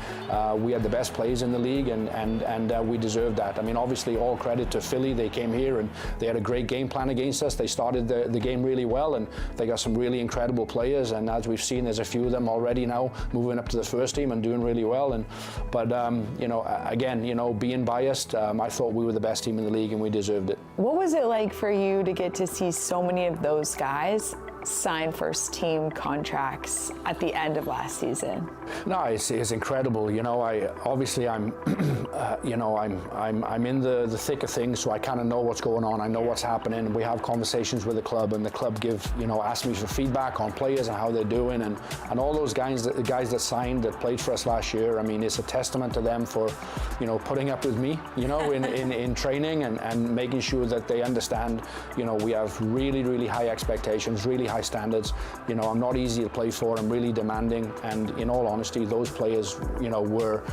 we had the best players in the league, and we deserved that. I mean, obviously, all credit to Philly. They came here and they had a great game plan against us. They started the game really well, and they got some really incredible players, and as we've seen, there's a few of them already now moving up to the first team and doing really well. But again, being biased, I thought we were the best team in the league and we deserved it. What was it like for you to get to see so many of those guys sign first team contracts at the end of last season? No, it's incredible. I'm in the thick of things, so I kind of know what's going on. I know what's happening. We have conversations with the club, and the club ask me for feedback on players and how they're doing, and all those guys that signed, that played for us last year. I mean, it's a testament to them for, putting up with me, in training, and making sure that they understand, we have really, really high expectations, really high standards. I'm not easy to play for. I'm really demanding, and in all honesty, those players, were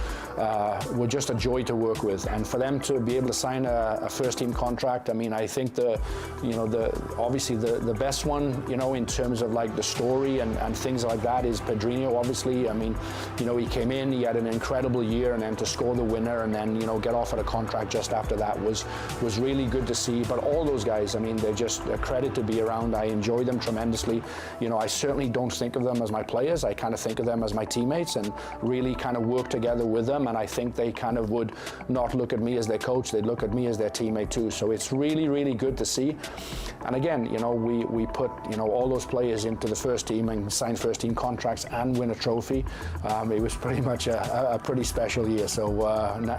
just a joy to work with. And for them to be able to sign a first team contract, I mean, I think obviously the best one, in terms of like the story and things like that, is Pedrinho. Obviously, I mean, he came in, he had an incredible year, and then to score the winner and then get offered a contract just after that was really good to see. But all those guys, I mean, they're just a credit to be around. I enjoy them tremendously. I certainly don't think of them as my players. I kind of think of them as my teammates, and really kind of work together with them. And I think they kind of would not look at me as their coach, they'd look at me as their teammate too. So it's really, really good to see. And again, we put all those players into the first team and sign first team contracts and win a trophy. It was pretty much a pretty special year. So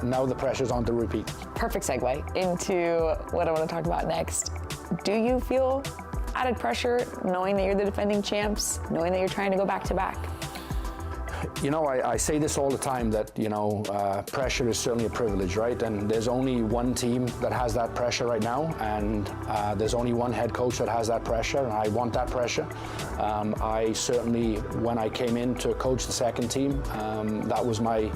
now the pressure's on to repeat. Perfect segue into what I want to talk about next. Do you feel added pressure knowing that you're the defending champs, knowing that you're trying to go back to back? I say this all the time, that, pressure is certainly a privilege, right? And there's only one team that has that pressure right now, and there's only one head coach that has that pressure, and I want that pressure. I certainly, when I came in to coach the second team, that was my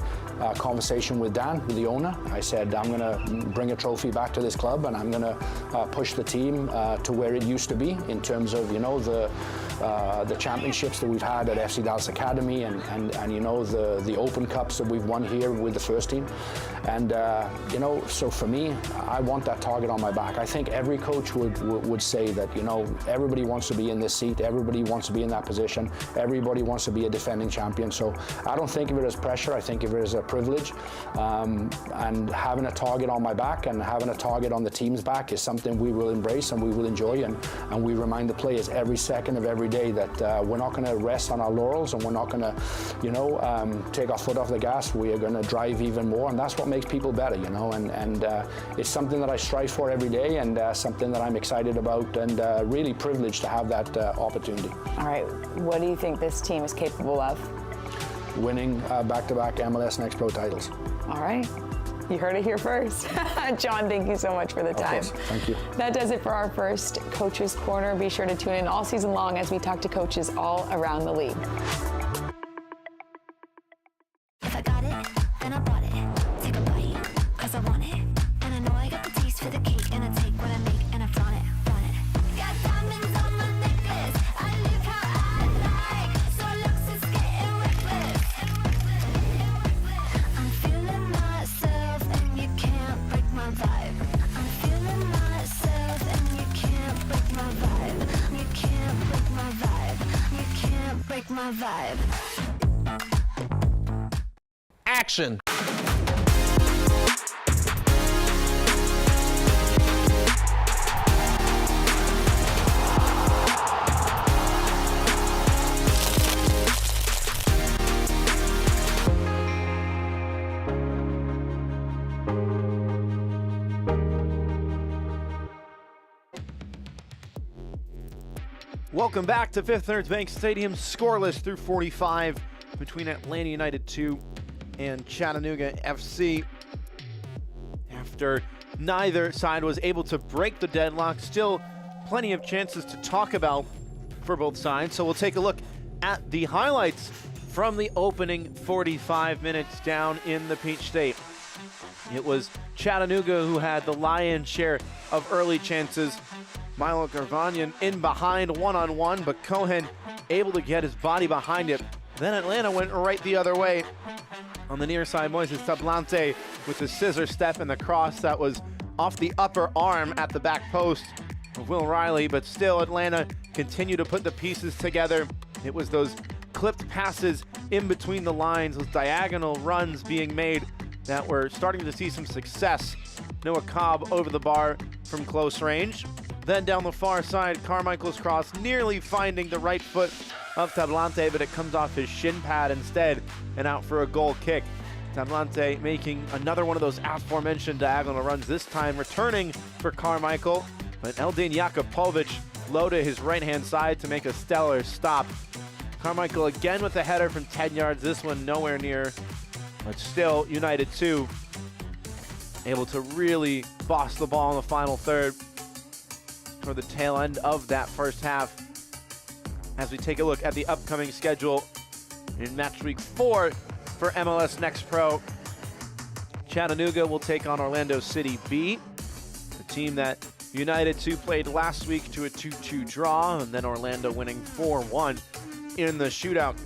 conversation with Dan, with the owner. I said, I'm going to bring a trophy back to this club, and I'm going to push the team to where it used to be in terms of, the championships that we've had at FC Dallas Academy and you know, the Open Cups that we've won here with the first team. And, you know, so for me, I want that target on my back. I think every coach would say that, you know, everybody wants to be in this seat, everybody wants to be in that position, everybody wants to be a defending champion. So I don't think of it as pressure, I think of it as a privilege. And having a target on my back and having a target on the team's back is something we will embrace and we will enjoy, and we remind the players every second of every day that we're not going to rest on our laurels and we're not going to, you know, take our foot off the gas. We are going to drive even more, and that's what makes people better, you know, and it's something that I strive for every day, and something that I'm excited about, and really privileged to have that opportunity. All right, what do you think this team is capable of? Winning back-to-back MLS NEXT Pro titles. All right. You heard it here first. John, thank you so much for the time. Of course. Thank you. That does it for our first Coaches Corner. Be sure to tune in all season long as we talk to coaches all around the league. If I got it, then I bought it. Take a bite, cause I want it. And I know I got the taste for the cake. And I take what I make and I flaunt it, flaunt it. Got diamonds on my necklace. I live how I like. So looks is getting reckless. I'm feeling myself and you can't break my vibe. I'm feeling myself and you can't break my vibe. You can't break my vibe. You can't break my vibe. Action. Welcome back to Fifth Third Bank Stadium, scoreless through 45 between Atlanta United 2 and Chattanooga FC. After neither side was able to break the deadlock, still plenty of chances to talk about for both sides. So we'll take a look at the highlights from the opening 45 minutes down in the Peach State. It was Chattanooga who had the lion's share of early chances. Milo Garvanyan in behind one-on-one, but Cohen able to get his body behind it. Then Atlanta went right the other way. On the near side, Moises Tablante with the scissor step and the cross that was off the upper arm at the back post of Will Riley, but still Atlanta continued to put the pieces together. It was those clipped passes in between the lines, those diagonal runs being made that were starting to see some success. Noah Cobb over the bar from close range. Then down the far side, Carmichael's cross nearly finding the right foot of Tablante, but it comes off his shin pad instead and out for a goal kick. Tablante making another one of those aforementioned diagonal runs, this time returning for Carmichael, but Eldin Jakupovic low to his right-hand side to make a stellar stop. Carmichael again with a header from 10 yards, this one nowhere near, but still United 2 able to really boss the ball in the final third for the tail end of that first half. As we take a look at the upcoming schedule in match week 4 for MLS NEXT Pro, Chattanooga will take on Orlando City B, the team that United 2 played last week to a 2-2 draw, and then Orlando winning 4-1 in the shootout.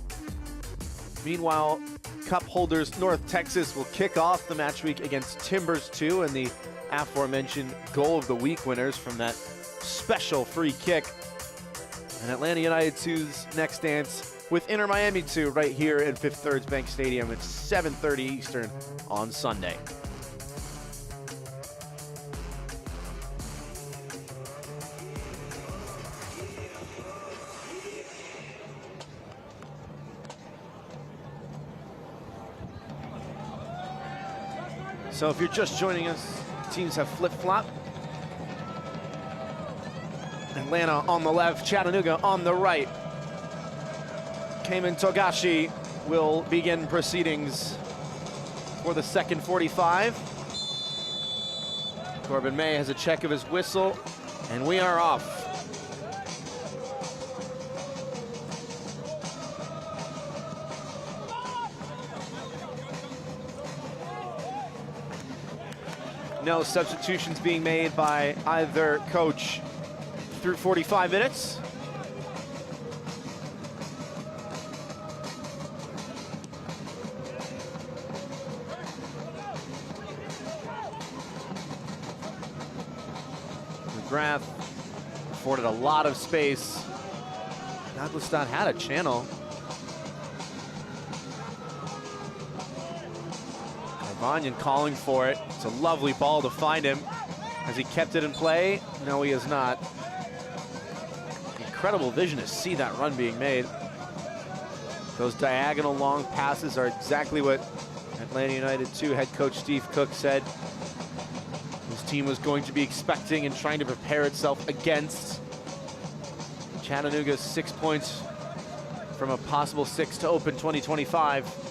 Meanwhile, Cup holders North Texas will kick off the match week against Timbers 2 and the aforementioned goal of the week winners from that special free kick. And Atlanta United 2's next dance with Inter Miami 2 right here at Fifth Third Bank Stadium at 7:30 Eastern on Sunday. So if you're just joining us, teams have flip-flop. Atlanta on the left, Chattanooga on the right. Cayman Togashi will begin proceedings for the second 45. Corbin May has a check of his whistle, and we are off. No substitutions being made by either coach through 45 minutes. McGrath afforded a lot of space. Naglistan had a channel. Garvanyan calling for it. It's a lovely ball to find him. Has he kept it in play? No, he has not. Incredible vision to see that run being made. Those diagonal long passes are exactly what Atlanta United 2 head coach Steve Cook said his team was going to be expecting and trying to prepare itself against. Chattanooga 6 points from a possible 6 to open 2025.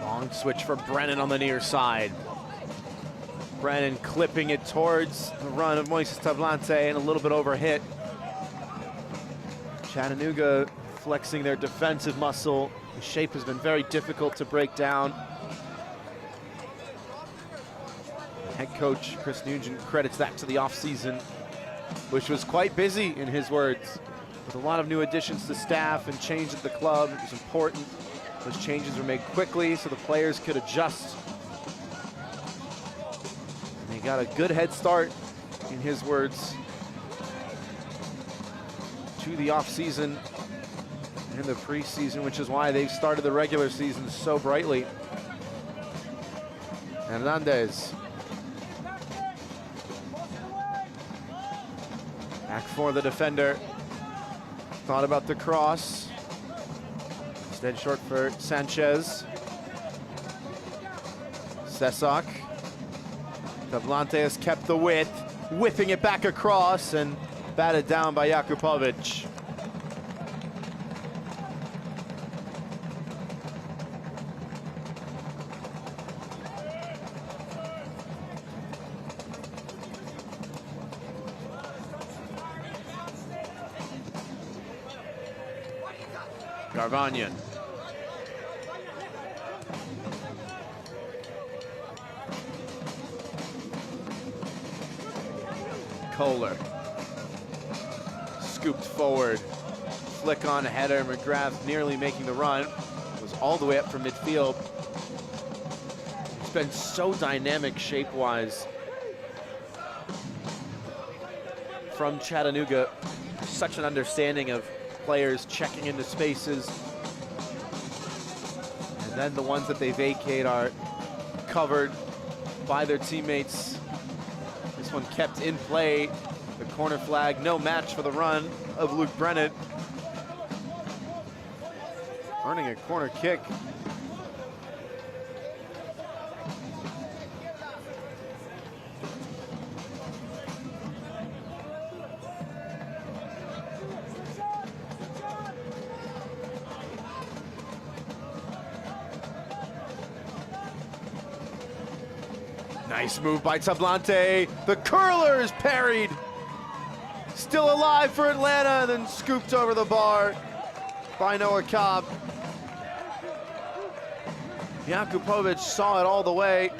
Long switch for Brennan on the near side. Brennan clipping it towards the run of Moises Tablante and a little bit overhit. Chattanooga flexing their defensive muscle. The shape has been very difficult to break down. Head coach Chris Nugent credits that to the offseason, which was quite busy in his words, with a lot of new additions to staff and change at the club. It was important. Those changes were made quickly so the players could adjust. And they got a good head start, in his words, to the offseason and the preseason, which is why they've started the regular season so brightly. Hernandez. Back for the defender. Thought about the cross. Instead short for Sanchez. Sesak. Tablante has kept the width, whipping it back across and batted down by Jakupovic. Garvanyan. Kohler. Scooped forward. Flick on header. McGrath nearly making the run. Was all the way up from midfield. It's been so dynamic shape-wise from Chattanooga. Such an understanding of players checking into spaces. And then the ones that they vacate are covered by their teammates. This one kept in play. The corner flag, no match for the run of Luke Brennan. Earning a corner kick. Nice move by Tablante. The curler is parried. Still alive for Atlanta, then scooped over the bar by Noah Cobb. Jakupovic saw it all the way.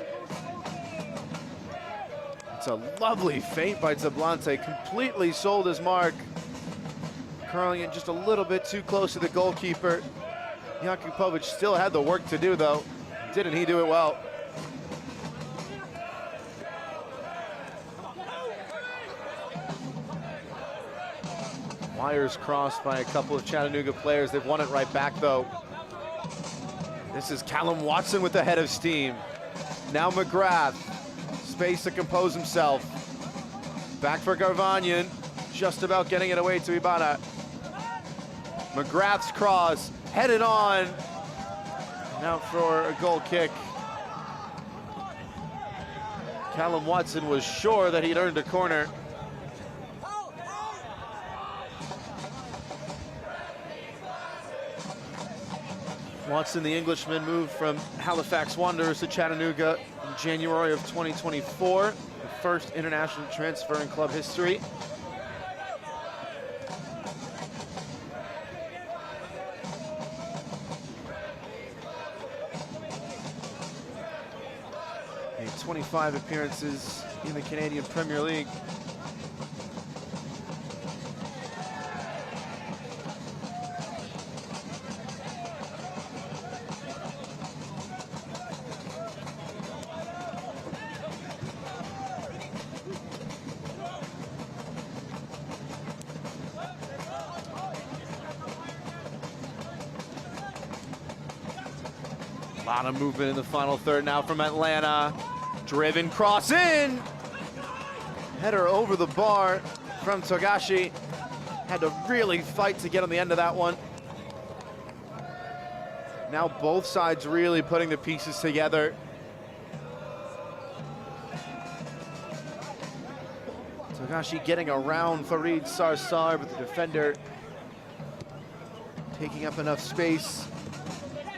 It's a lovely feint by Tablante, completely sold his mark. Curling it just a little bit too close to the goalkeeper. Jakupovic still had the work to do though. Didn't he do it well? Wires crossed by a couple of Chattanooga players. They've won it right back though. This is Callum Watson with the head of steam. Now McGrath, space to compose himself. Back for Garvanyan, just about getting it away to Ibarra. McGrath's cross, headed on. Now for a goal kick. Callum Watson was sure that he'd earned a corner. Watson, the Englishman, moved from Halifax Wanderers to Chattanooga in January of 2024, the first international transfer in club history. Made 25 appearances in the Canadian Premier League. A lot of movement in the final third now from Atlanta. Driven cross in. Header over the bar from Togashi. Had to really fight to get on the end of that one. Now both sides really putting the pieces together. Togashi getting around Farid Sarsar, but the defender taking up enough space,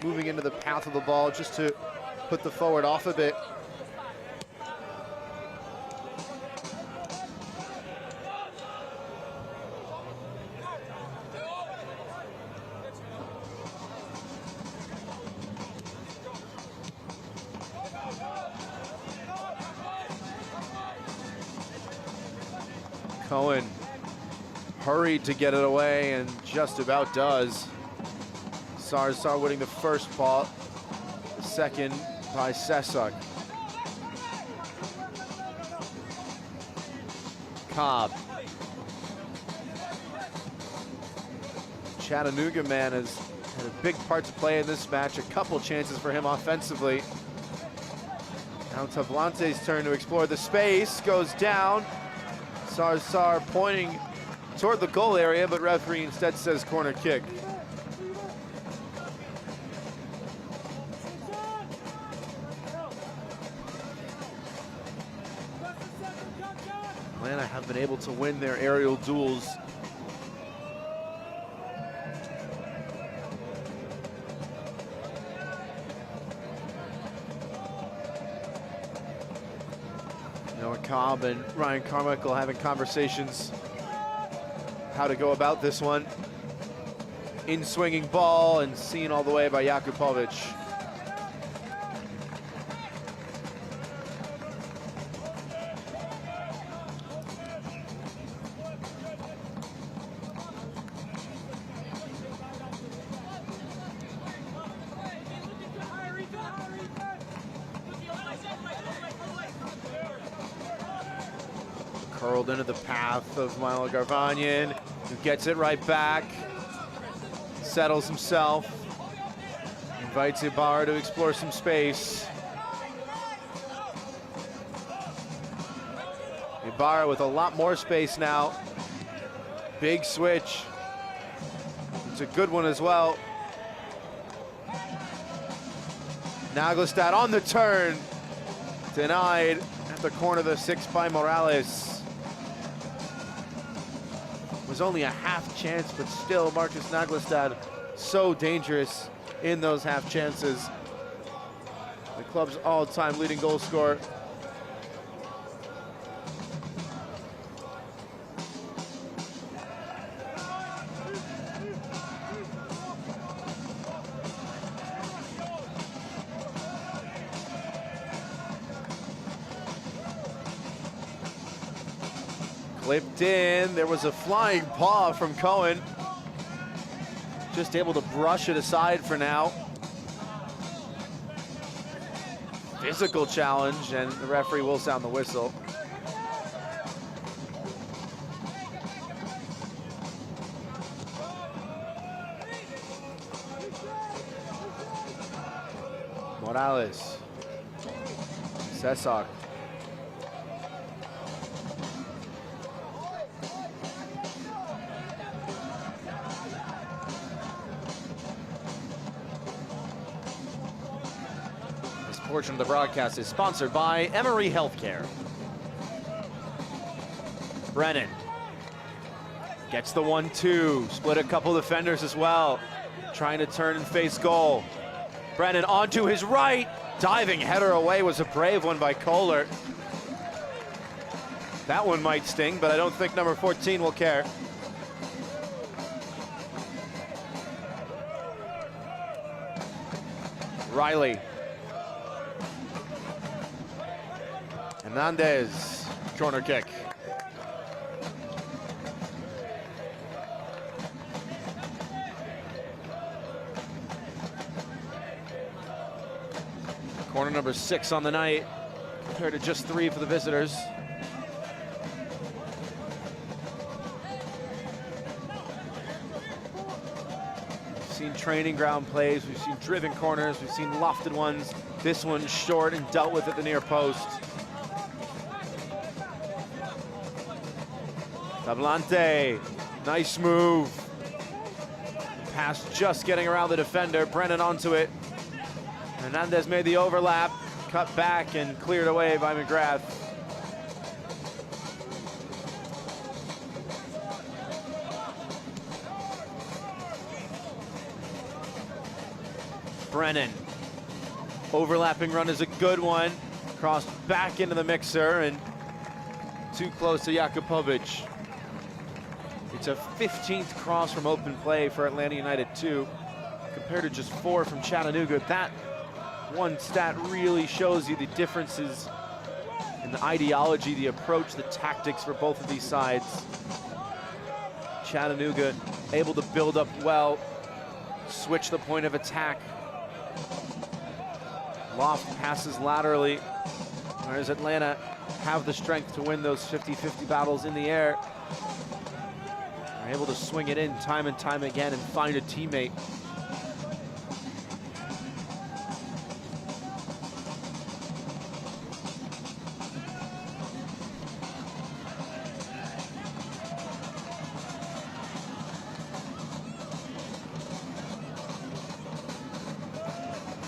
moving into the path of the ball just to put the forward off a bit. Cohen hurried to get it away and just about does. Sarsar winning the first ball, the second by Sesak. Cobb. Chattanooga man has had a big part to play in this match. A couple chances for him offensively. Now Tablante's turn to explore the space, goes down. Sarsar pointing toward the goal area, but referee instead says corner kick. Atlanta have been able to win their aerial duels. Noah Cobb and Ryan Carmichael having conversations how to go about this one. In swinging ball and seen all the way by Jakupovic. Curled into the path of Milo Garvanyan, who gets it right back, settles himself, invites Ibarra to explore some space. Ibarra with a lot more space now. Big switch. It's a good one as well. Naglestad on the turn. Denied at the corner of the six by Morales. Was only a half chance, but still Marcus Naglestad so dangerous in those half chances. The club's all-time leading goal scorer. Clipped in, there was a flying paw from Cohen. Just able to brush it aside for now. Physical challenge, and the referee will sound the whistle. Morales. Sesak. Portion of the broadcast is sponsored by Emory Healthcare. Brennan gets the 1-2, split a couple defenders as well. trying to turn and face goal. Brennan onto his right. Diving header away was a brave one by Kohler. That one might sting, but I don't think number 14 will care. Riley. Hernandez, corner kick. Corner number 6 on the night, compared to just 3 for the visitors. We've seen training ground plays, we've seen driven corners, we've seen lofted ones. This one's short and dealt with at the near post. Tablante, nice move. Pass just getting around the defender, Brennan onto it. Hernandez made the overlap, cut back and cleared away by McGrath. Brennan, overlapping run is a good one. Crossed back into the mixer and too close to Jakupovic. It's a 15th cross from open play for Atlanta United 2, compared to just 4 from Chattanooga. That one stat really shows you the differences in the ideology, the approach, the tactics for both of these sides. Chattanooga able to build up well, switch the point of attack. Loft passes laterally, whereas Atlanta have the strength to win those 50-50 battles in the air. They're able to swing it in time and time again and find a teammate.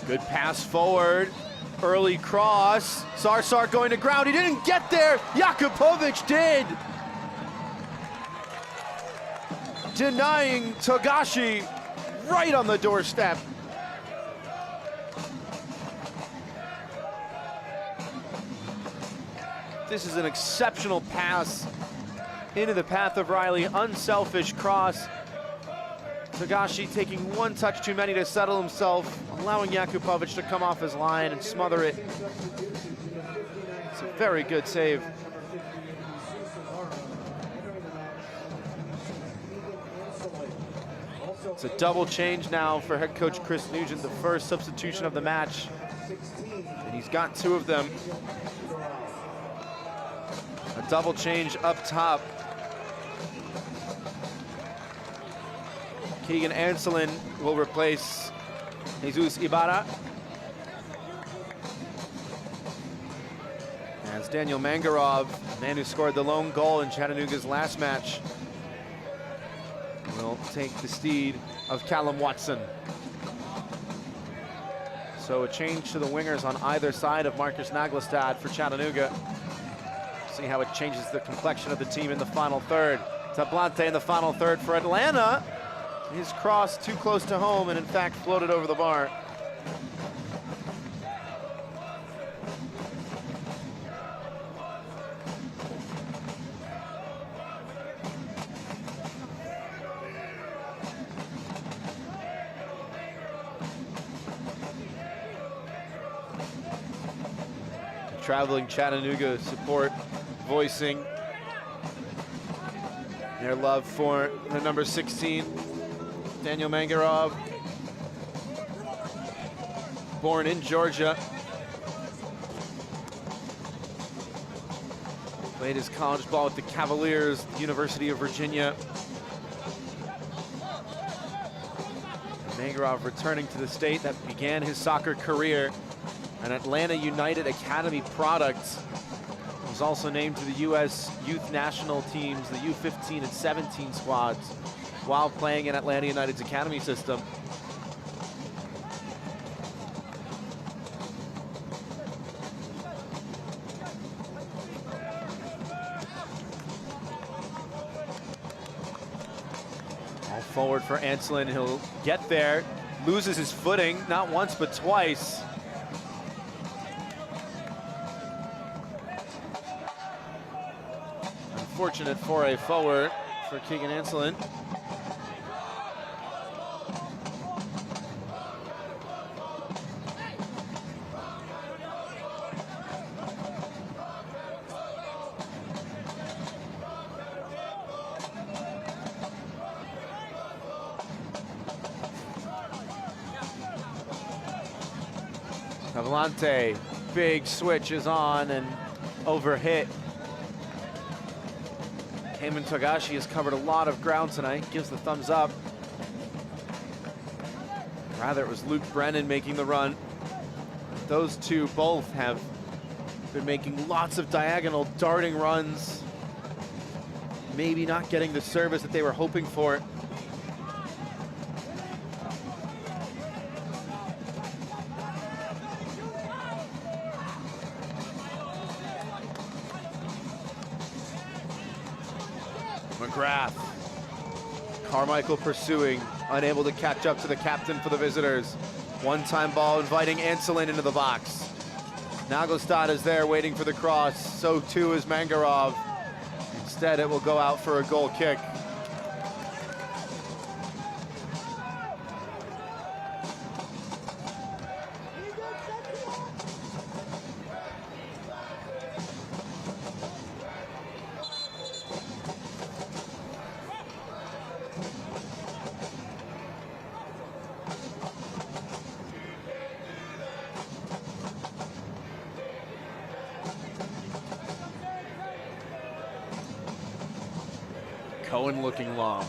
Good pass forward, early cross. Sarsar going to ground, he didn't get there. Jakupovic did. Denying Togashi right on the doorstep. This is an exceptional pass into the path of Riley, unselfish cross. Togashi taking one touch too many to settle himself, allowing Jakupovic to come off his line and smother it. It's a very good save. It's a double change now for head coach Chris Nugent, the first substitution of the match. And he's got 2 of them. A double change up top. Keegan Anselin will replace Jesus Ibarra. As Daniel Mangarov, the man who scored the lone goal in Chattanooga's last match, will take the steed of Callum Watson. So a change to the wingers on either side of Marcus Naglestad for Chattanooga. See how it changes the complexion of the team in the final third. Tablante in the final third for Atlanta. His cross too close to home and in fact floated over the bar. Traveling Chattanooga support voicing their love for the number 16, Daniel Mangarov, born in Georgia. Played his college ball with the Cavaliers, University of Virginia. Mangarov returning to the state that began his soccer career. An Atlanta United Academy product. Was also named to the U.S. youth national teams, the U15 and 17 squads, while playing in Atlanta United's academy system. Forward for Anselin, he'll get there. Loses his footing, not once but twice. Unfortunate foray forward for Keegan Anselin. Avalante, big switch is on and overhit. Heyman Togashi has covered a lot of ground tonight, gives the thumbs up. Rather, it was Luke Brennan making the run. Those two both have been making lots of diagonal darting runs. Maybe not getting the service that they were hoping for. McGrath. Carmichael pursuing, unable to catch up to the captain for the visitors. One-time ball inviting Anselin into the box. Naglestad is there waiting for the cross. So too is Mangarov. Instead, it will go out for a goal kick. Cohen looking long.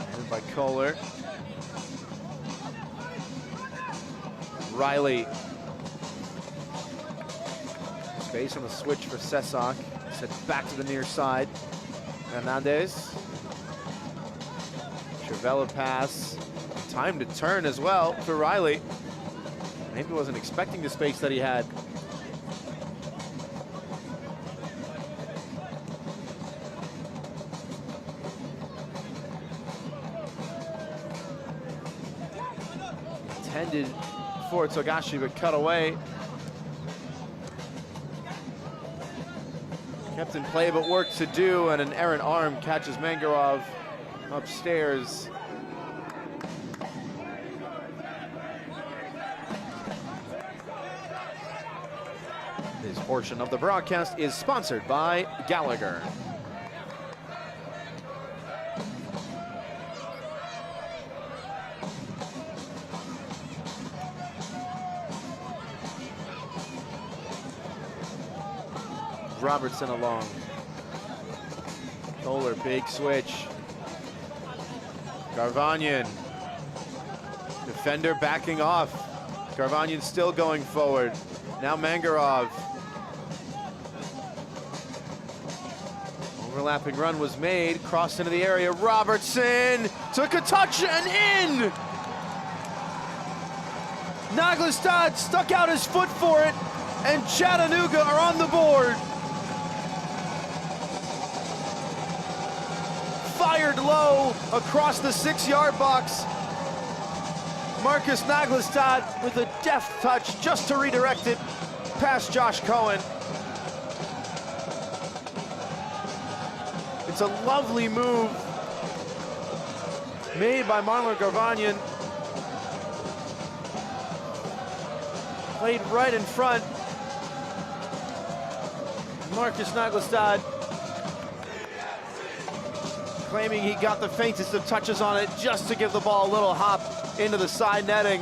Headed by Kohler. Riley. Space on the switch for Sesak. Set back to the near side. Hernandez. Trivella pass. Time to turn as well for Riley. Maybe wasn't expecting the space that he had. Intended for Togashi, but cut away. Kept in play, but work to do, and an errant arm catches Mangarov upstairs. This portion of the broadcast is sponsored by Gallagher. Robertson along. Kohler, big switch. Garvanyan. Defender backing off. Garvanyan still going forward. Now Mangarov. Overlapping run was made. Crossed into the area. Robertson took a touch and in! Naglestad stuck out his foot for it, and Chattanooga are on the board. Fired low across the 6-yard box. Marcus Naglestad with a deft touch just to redirect it past Josh Cohen. It's a lovely move made by Marlon Garvanyan. Played right in front. Marcus Naglestad claiming he got the faintest of touches on it just to give the ball a little hop into the side netting.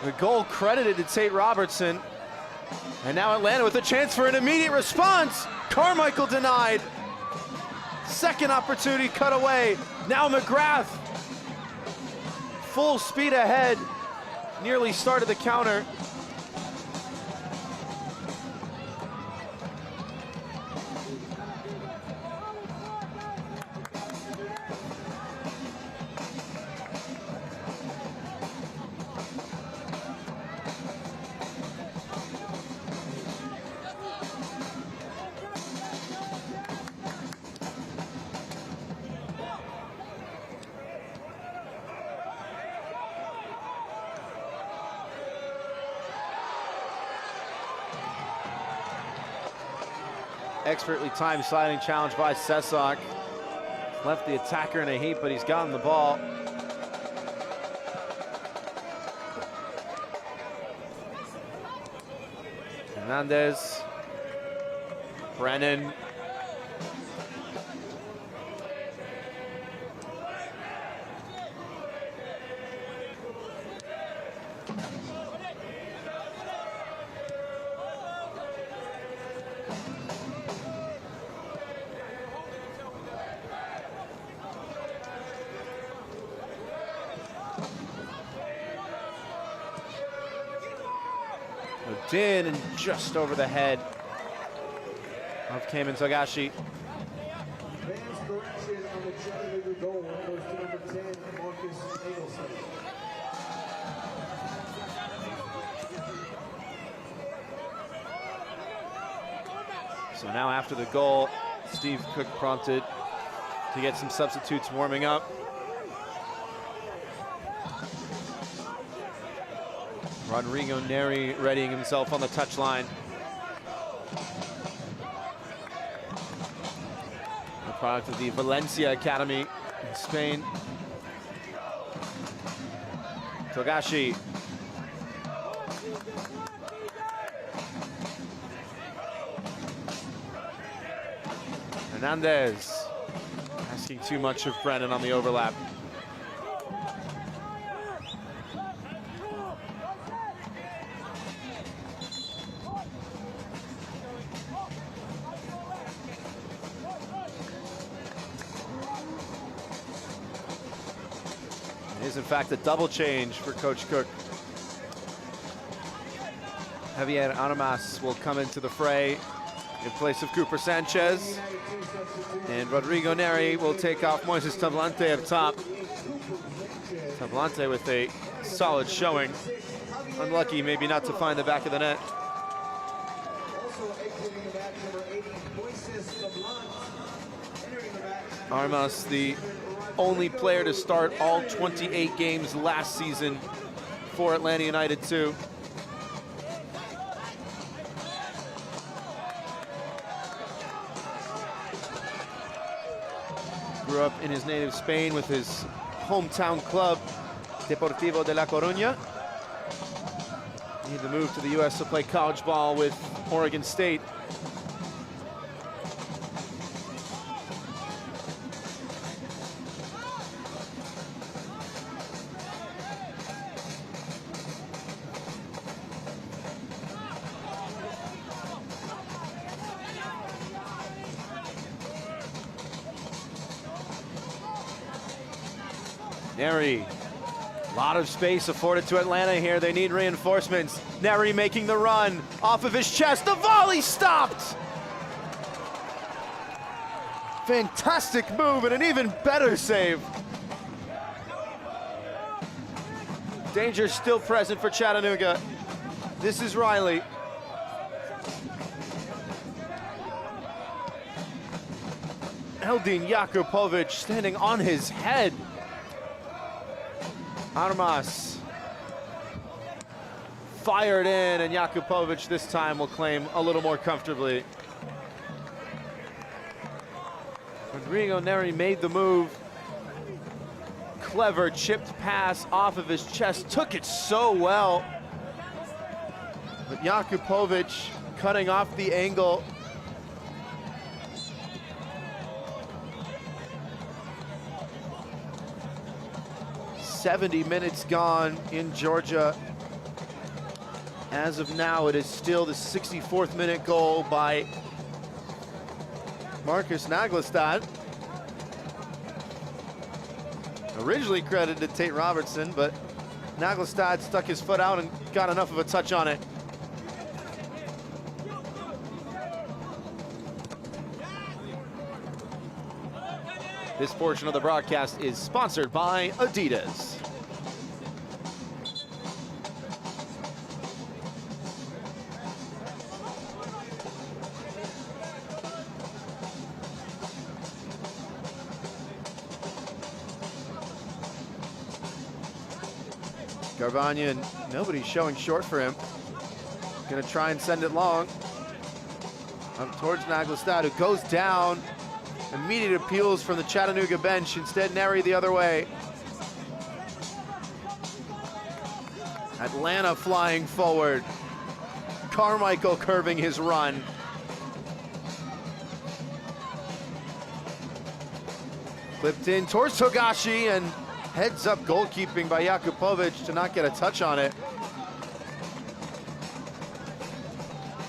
The goal credited to Tate Robertson. And now Atlanta with a chance for an immediate response. Carmichael denied. Second opportunity cut away. Now McGrath. Full speed ahead. Nearly started the counter. Expertly timed sliding challenge by Sesak. Left the attacker in a heap, but he's gotten the ball. Hernandez. Brennan. In and just over the head of Cayman Togashi. Fans correction on the Chattanooga goal goes to number 10, Marcus Eggleston. So now after the goal, Steve Cook prompted to get some substitutes warming up. Rodrigo Neri readying himself on the touchline. A product of the Valencia Academy in Spain. Togashi. Hernandez. Asking too much of Brennan on the overlap. In fact, a double change for Coach Cook. Javier Armas will come into the fray in place of Cooper Sanchez. And Rodrigo Neri will take off Moises Tablante up top. Tablante with a solid showing. Unlucky maybe not to find the back of the net. Armas, the only player to start all 28 games last season for Atlanta United too. Grew up in his native Spain with his hometown club, Deportivo de La Coruña. He had to move to the US to play college ball with Oregon State. Neri, a lot of space afforded to Atlanta here. They need reinforcements. Neri making the run off of his chest. The volley stopped. Fantastic move and an even better save. Danger still present for Chattanooga. This is Riley. Eldin Jakupovic standing on his head. Armas fired in, and Jakupovic this time will claim a little more comfortably. Rodrigo Neri made the move. Clever chipped pass off of his chest, took it so well. But Jakupovic cutting off the angle. "70 minutes gone in Georgia. As of now, it is still the 64th minute goal by Marcus Naglestad. Originally credited to Tate Robertson, but Naglestad stuck his foot out and got enough of a touch on it. This portion of the broadcast is sponsored by Adidas. Garvagna, nobody's showing short for him. Gonna try and send it long. Up towards Naglestad, who goes down. Immediate appeals from the Chattanooga bench. Instead, Neri the other way. Atlanta flying forward. Carmichael curving his run. Clipped in towards Togashi, and heads up goalkeeping by Jakupovic to not get a touch on it.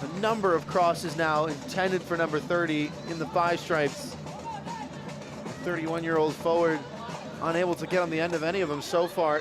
A number of crosses now intended for number 30 in the 5 stripes. 31-year-old forward unable to get on the end of any of them so far.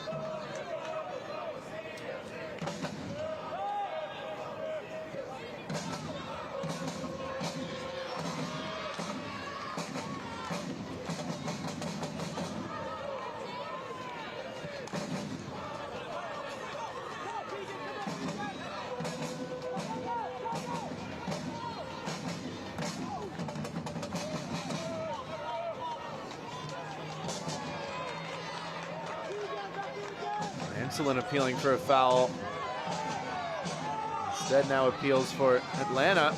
Insolent appealing for a foul. Instead now appeals for Atlanta.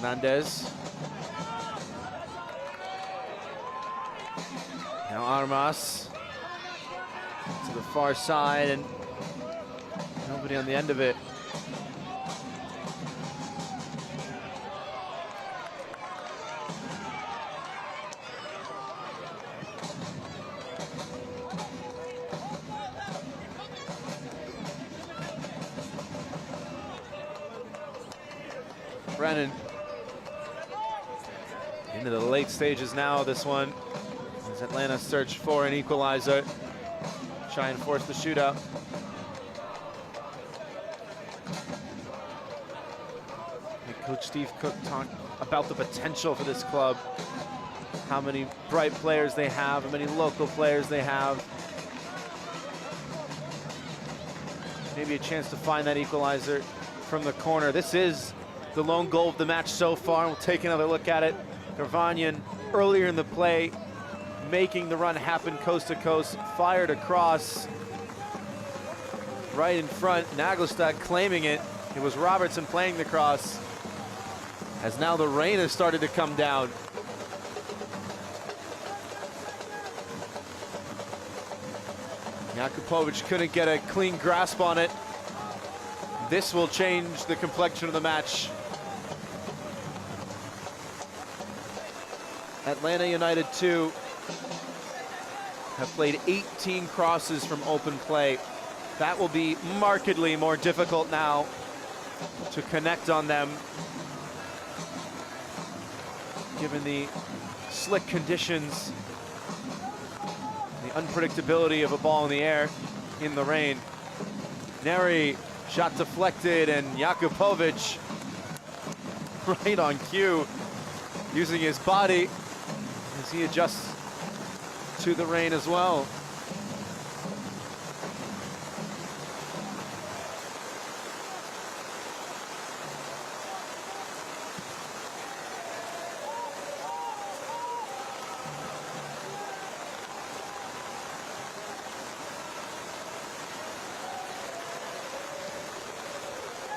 Hernandez. Now Armas to the far side, and nobody on the end of it. Brennan into the late stages now, this one, as Atlanta search for an equalizer, try and force the shootout. Coach Steve Cook talked about the potential for this club, how many bright players they have, how many local players they have. Maybe a chance to find that equalizer from the corner. This is the lone goal of the match so far. We'll take another look at it. Garvanyan earlier in the play, making the run happen coast to coast, fired across right in front. Naglestad claiming it. It was Robertson playing the cross, as now the rain has started to come down. Jakupovic couldn't get a clean grasp on it. This will change the complexion of the match. Atlanta United 2 have played 18 crosses from open play. That will be markedly more difficult now to connect on them, given the slick conditions, the unpredictability of a ball in the air in the rain. Neri, shot deflected, and Jakupovic right on cue, using his body as he adjusts to the rain as well.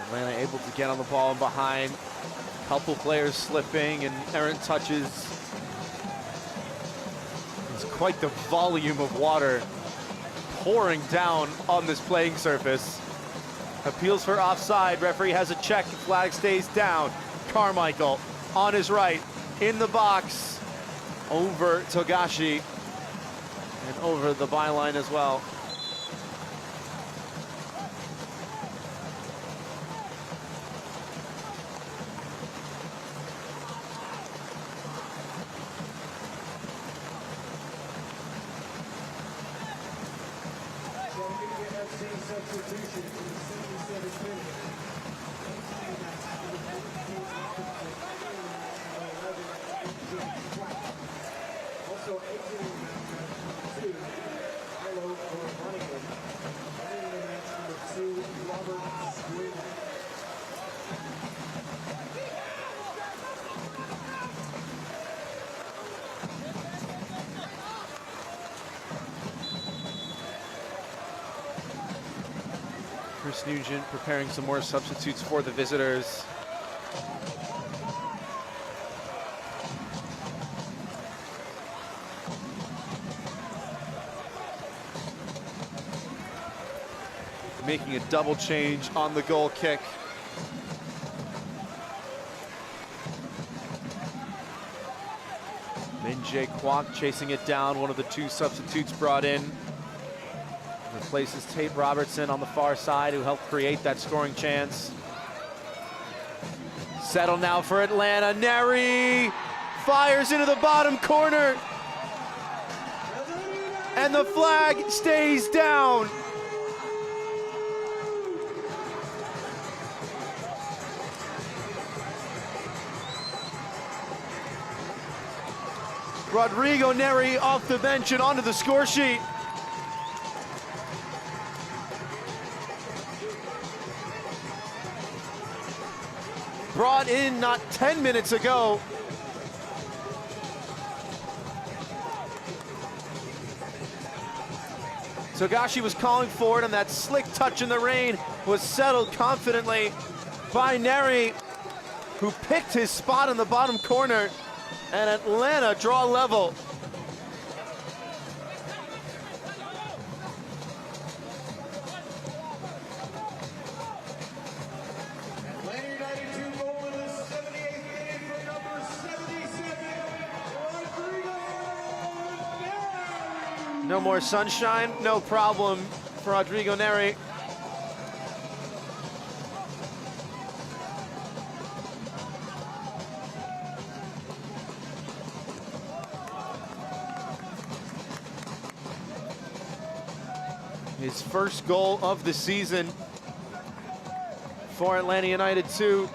Atlanta able to get on the ball and behind. Couple players slipping and errant touches. It's quite the volume of water pouring down on this playing surface. Appeals for offside. Referee has a check. Flag stays down. Carmichael on his right in the box. Over Togashi and over the byline as well. Chris Nugent preparing some more substitutes for the visitors. Making a double change on the goal kick. Min-Jae Kwok chasing it down, one of the two substitutes brought in. Replaces Tate Robertson on the far side, who helped create that scoring chance. Settle now for Atlanta. Neri fires into the bottom corner. And the flag stays down. Rodrigo Neri off the bench and onto the score sheet. Brought in not 10 minutes ago. Togashi was calling for it, and that slick touch in the rain was settled confidently by Neri, who picked his spot in the bottom corner, and Atlanta draw level. No more sunshine, no problem for Rodrigo Neri. His first goal of the season for Atlanta United 2.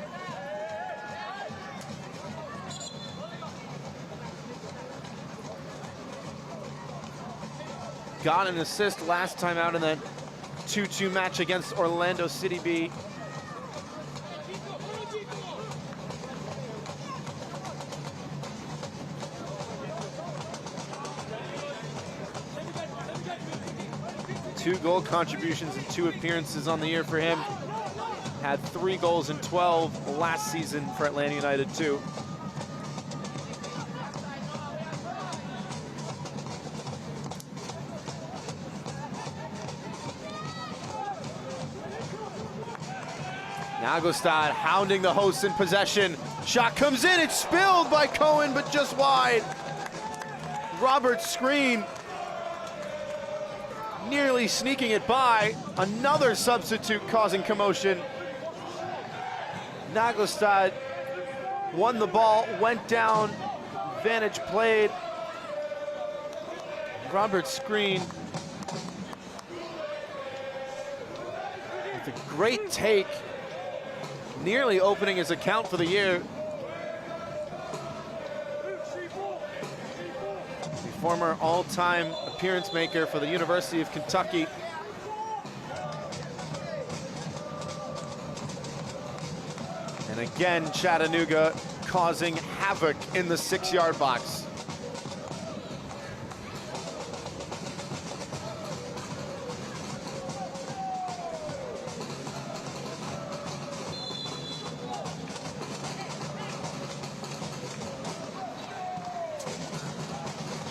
Got an assist last time out in that 2-2 match against Orlando City B. Two goal contributions and 2 appearances on the year for him. Had 3 goals in 12 last season for Atlanta United 2. Nagostad hounding the hosts in possession. Shot comes in, it's spilled by Cohen, but just wide. Robert's screen nearly sneaking it by. Another substitute causing commotion. Nagostad won the ball, went down, Vantage played. Robert's screen with a great take, nearly opening his account for the year. The former all-time appearance maker for the University of Kentucky. And again, Chattanooga causing havoc in the 6-yard box.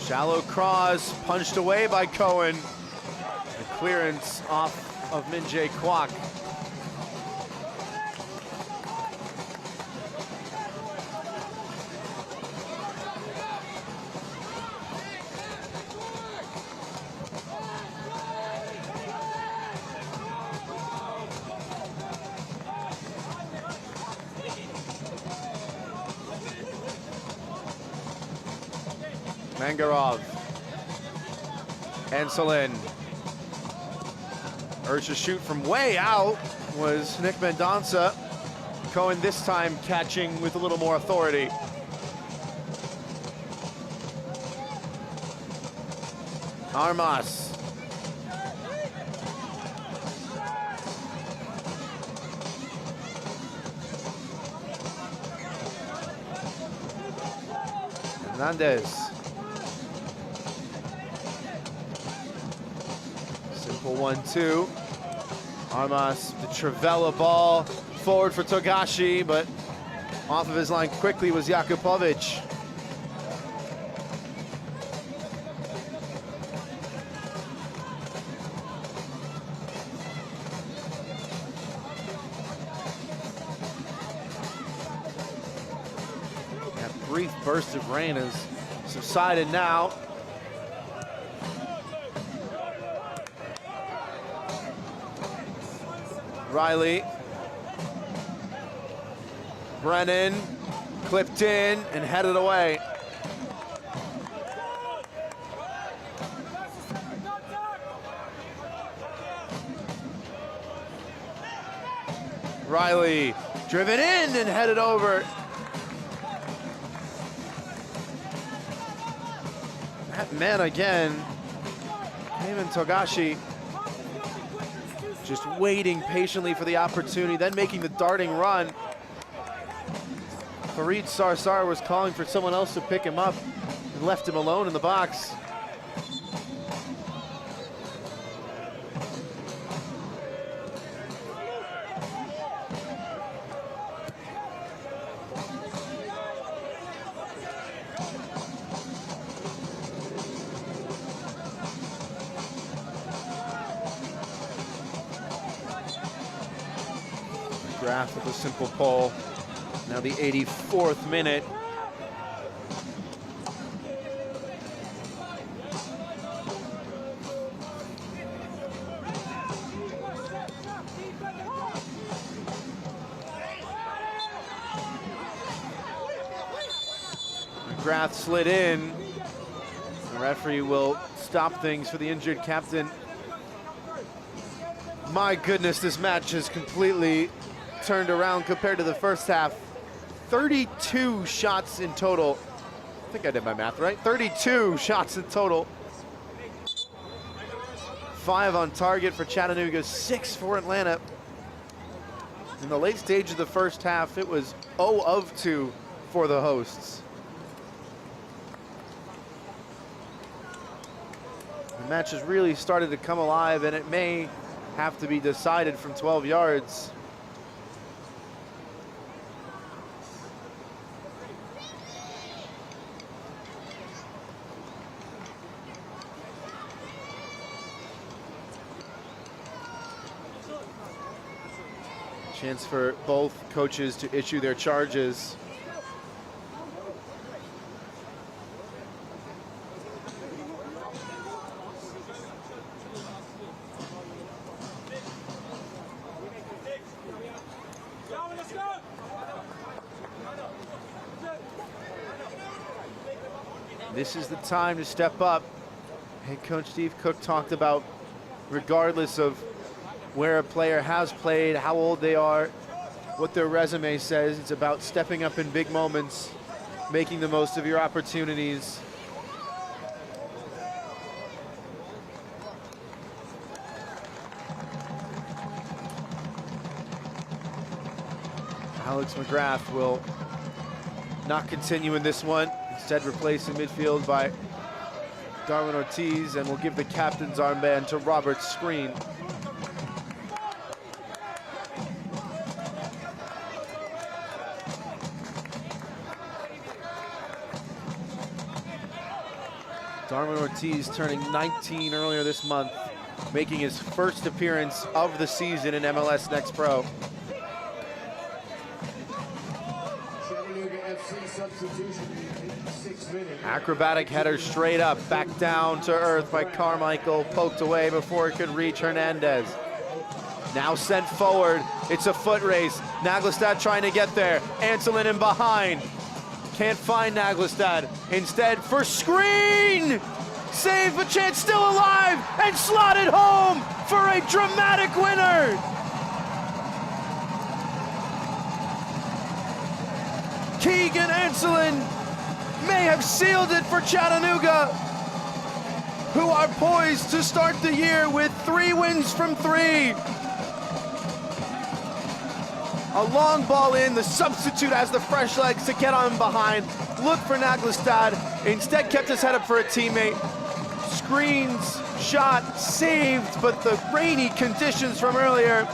Shallow cross, punched away by Cohen. The clearance off of Min-Jae Kwok. Mangarov, Anselin, Urged shoot from way out was Nick Mendonça. Cohen this time catching with a little more authority. Armas. Hernandez. Simple 1-2. Armas, the Trivela ball. Forward for Togashi, but off of his line quickly was Jakupovic. That brief burst of rain has subsided now. Riley. Brennan clipped in and headed away. Riley driven in and headed over. That man again, Heyman Togashi, just waiting patiently for the opportunity, then making the darting run. Farid Sarsar was calling for someone else to pick him up and left him alone in the box. McGrath with a simple pull. Now the 84th minute. McGrath slid in. The referee will stop things for the injured captain. My goodness, this match has completely turned around compared to the first half. 32 shots in total. I think I did my math right. 32 shots in total. 5 on target for Chattanooga, 6 for Atlanta. In the late stage of the first half, it was 0 of 2 for the hosts. The match has really started to come alive, and it may have to be decided from 12 yards. Chance for both coaches to issue their charges. This is the time to step up. Head coach Steve Cook talked about, regardless of where a player has played, how old they are, what their resume says, it's about stepping up in big moments, making the most of your opportunities. Alex McGrath will not continue in this one, instead replaced in midfield by Darwin Ortiz, and will give the captain's armband to Robert Screen. Darwin Ortiz turning 19 earlier this month, making his first appearance of the season in MLS Next Pro. Acrobatic header straight up, back down to earth by Carmichael, poked away before it could reach Hernandez. Now sent forward, it's a foot race. Naglestad trying to get there, Anselin in behind. Can't find Naglestad, instead for Screen! Save, but chance still alive, and slotted home for a dramatic winner. Keegan Anselin may have sealed it for Chattanooga, who are poised to start the year with 3 wins from 3. A long ball in, the substitute has the fresh legs to get on behind. Look for Naglestad, instead kept his head up for a teammate. Screens, shot, saved, but the rainy conditions from earlier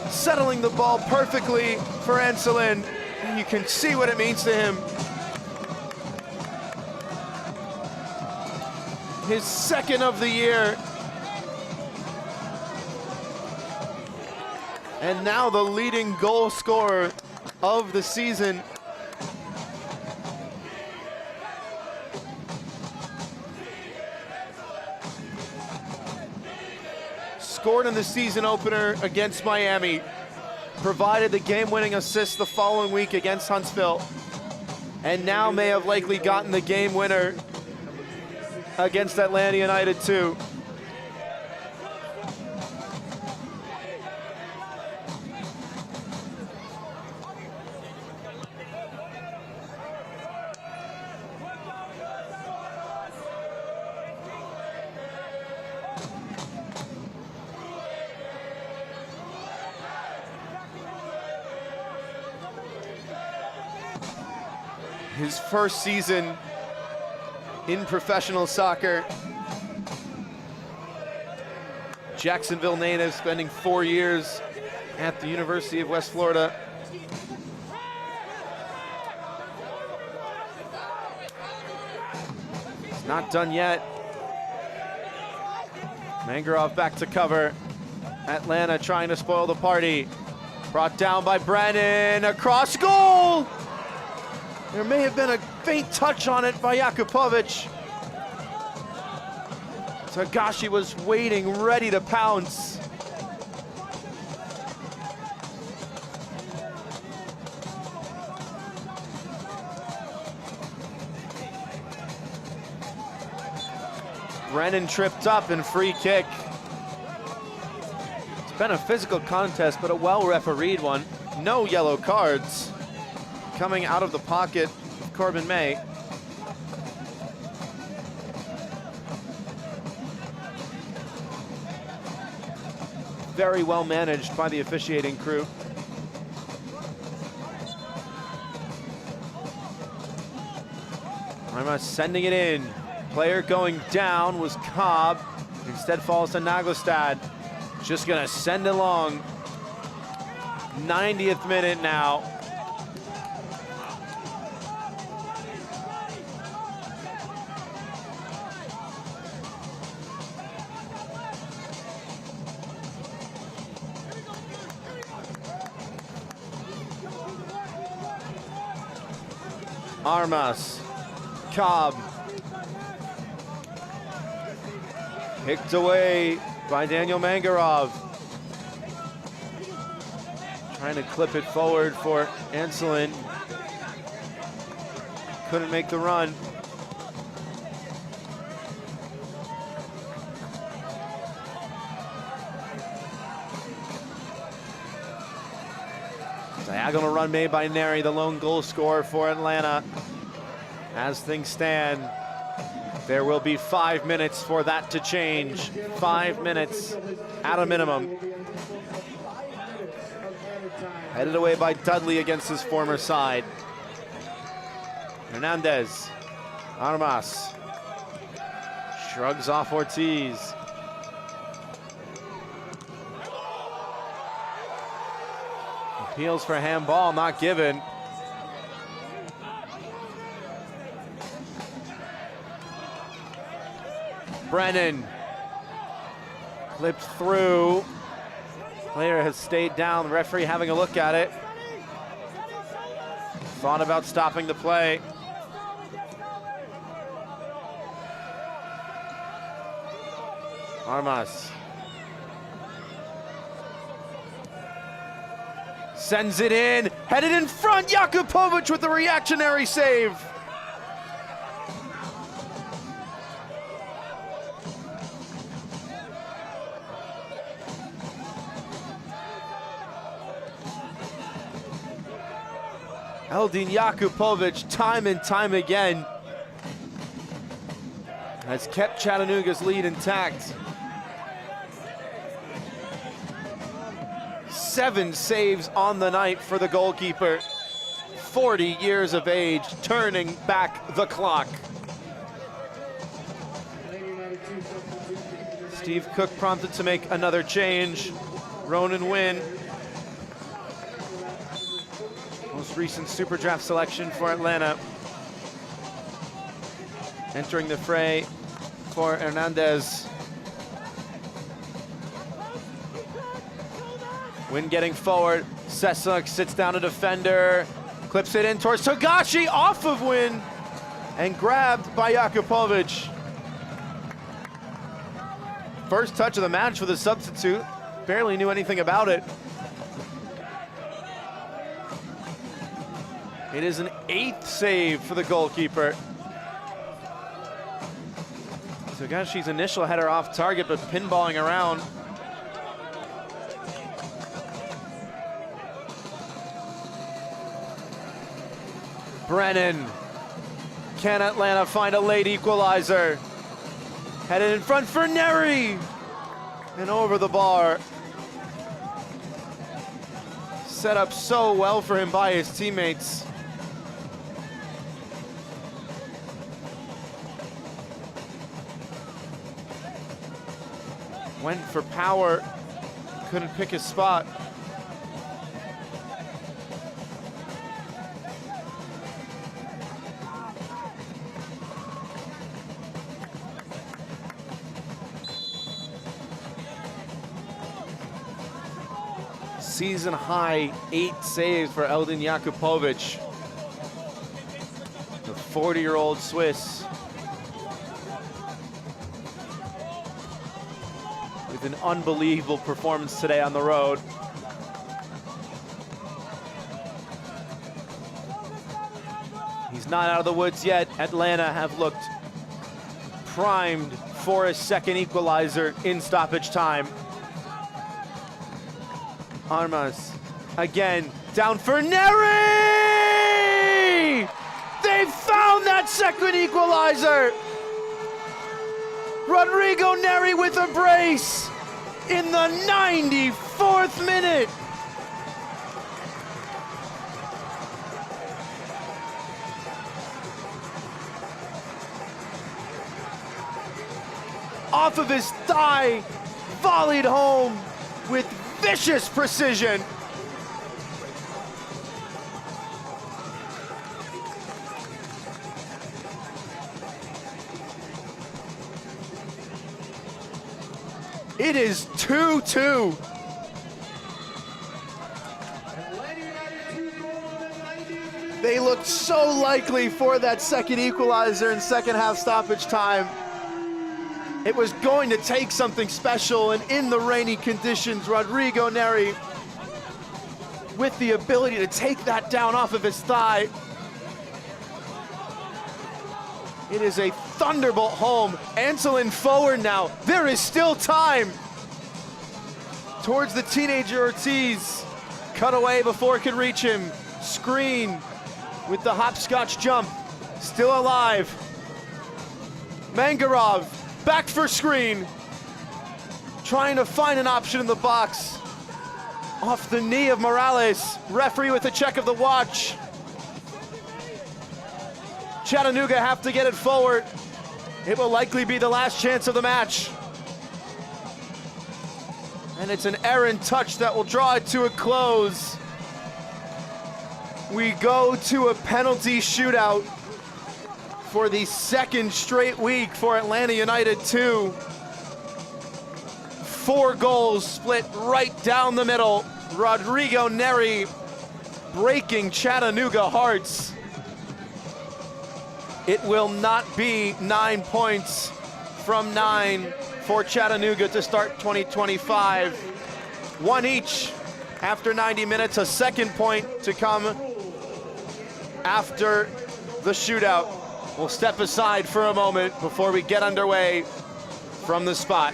settling the ball perfectly for Anselin. You can see what it means to him. His 2nd of the year. And now the leading goal scorer of the season. Scored in the season opener against Miami. Provided the game-winning assist the following week against Huntsville. And now may have likely gotten the game winner against Atlanta United too. His first season in professional soccer. Jacksonville native, spending 4 years at the University of West Florida. It's not done yet. Mangarov back to cover. Atlanta trying to spoil the party. Brought down by Brennan, across goal! There may have been a faint touch on it by Jakupovic. Tagashi was waiting, ready to pounce. Brennan tripped up and free kick. It's been a physical contest, but a well-refereed one. No yellow cards. Coming out of the pocket of Corbin May. Very well managed by the officiating crew. Rima sending it in. Player going down was Cobb. Instead falls to Naglestad. Just gonna send it long. 90th minute now. Armas, Cobb, picked away by Daniel Mangarov. Trying to clip it forward for Anselin. Couldn't make the run. Diagonal run made by Neri, the lone goal scorer for Atlanta. As things stand, there will be 5 minutes for that to change. 5 minutes at a minimum. Headed away by Dudley against his former side. Hernandez, Armas, shrugs off Ortiz. Appeals for handball, not given. Brennan clipped through. Player has stayed down. The referee having a look at it. Thought about stopping the play. Armas sends it in, headed in front. Jakupovic with the reactionary save. Eldin Jakupovic, time and time again, has kept Chattanooga's lead intact. 7 saves on the night for the goalkeeper. 40 years of age, turning back the clock. Steve Cook prompted to make another change. Ronan Wynn, most recent Super Draft selection for Atlanta, entering the fray for Hernandez. Wynn getting forward. Sesuk sits down a defender, clips it in towards Togashi, off of Wynn, and grabbed by Jakupovic. First touch of the match for the substitute. Barely knew anything about it. It is an 8th save for the goalkeeper. Togashi's initial header off target, but pinballing around. Brennan. Can Atlanta find a late equalizer? Headed in front for Neri. And over the bar. Set up so well for him by his teammates. Went for power, couldn't pick his spot. Season high 8 saves for Eldin Jakupovic. The 40-year-old Swiss with an unbelievable performance today on the road. He's not out of the woods yet. Atlanta have looked primed for a second equalizer in stoppage time. Armas again, down for Neri! They've found that second equalizer! Rodrigo Neri with a brace in the 94th minute. Off of his thigh, volleyed home with vicious precision. It is 2-2. They looked so likely for that second equalizer in second half stoppage time. It was going to take something special, and in the rainy conditions, Rodrigo Neri, with the ability to take that down off of his thigh. It is a thunderbolt home. Anselin forward now. There is still time. Towards the teenager Ortiz. Cut away before it could reach him. Screen with the hopscotch jump. Still alive. Mangarov. Back for screen. Trying to find an option in the box. Off the knee of Morales. Referee with a check of the watch. Chattanooga have to get it forward. It will likely be the last chance of the match. And it's an errant touch that will draw it to a close. We go to a penalty shootout for the second straight week for Atlanta United 2. 4 goals split right down the middle. Rodrigo Neri breaking Chattanooga hearts. It will not be 9 points from 9 for Chattanooga to start 2025. 1 each after 90 minutes, a second point to come after the shootout. We'll step aside for a moment before we get underway from the spot.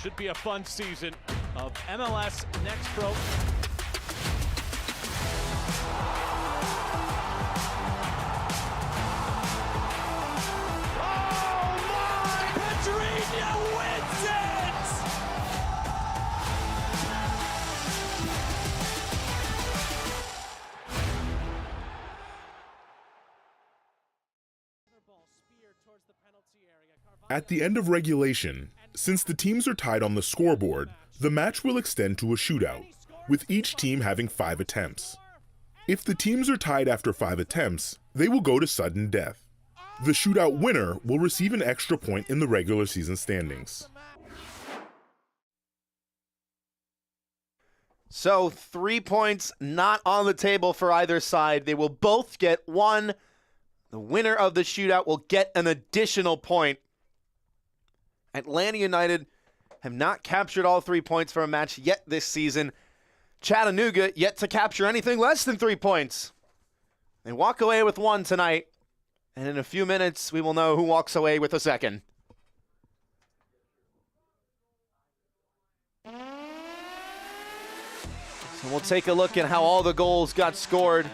Should be a fun season of MLS Next Pro. At the end of regulation, since the teams are tied on the scoreboard, the match will extend to a shootout, with each team having 5 attempts. If the teams are tied after 5 attempts, they will go to sudden death. The shootout winner will receive an extra point in the regular season standings. So 3 points not on the table for either side. They will both get 1. The winner of the shootout will get an additional point. Atlanta United have not captured all 3 points for a match yet this season. Chattanooga yet to capture anything less than 3 points. They walk away with 1 tonight, and in a few minutes we will know who walks away with a second. So we'll take a look at how all the goals got scored.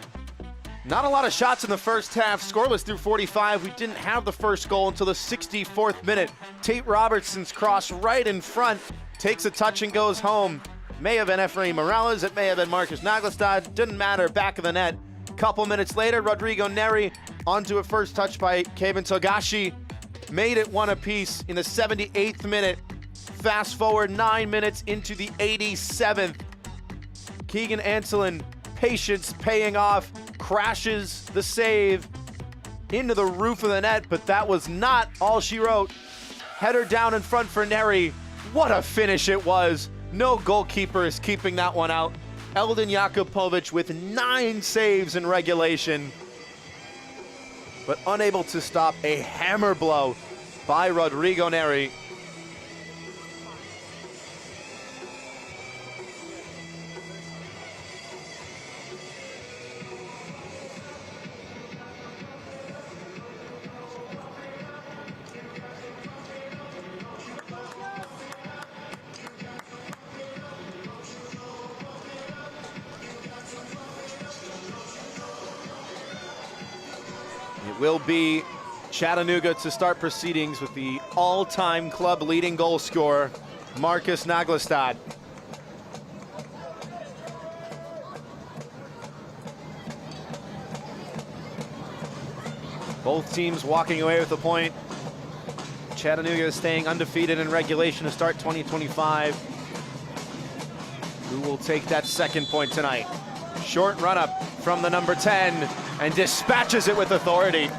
Not a lot of shots in the first half. Scoreless through 45. We didn't have the first goal until the 64th minute. Tate Robertson's cross right in front. Takes a touch and goes home. May have been Efrain Morales. It may have been Marcus Naglestad. Didn't matter. Back of the net. Couple minutes later, Rodrigo Neri onto a first touch by Kevin Togashi. Made it 1 apiece in the 78th minute. Fast forward 9 minutes into the 87th. Keegan Anselin, patience paying off. Crashes the save into the roof of the net, but that was not all she wrote. Header down in front for Neri. What a finish it was. No goalkeeper is keeping that one out. Eldin Jakupovic with 9 saves in regulation, but unable to stop a hammer blow by Rodrigo Neri. It will be Chattanooga to start proceedings with the all-time club leading goal scorer, Marcus Naglestad. Both teams walking away with a point. Chattanooga is staying undefeated in regulation to start 2025. Who will take that second point tonight? Short run up from the number 10 and dispatches it with authority.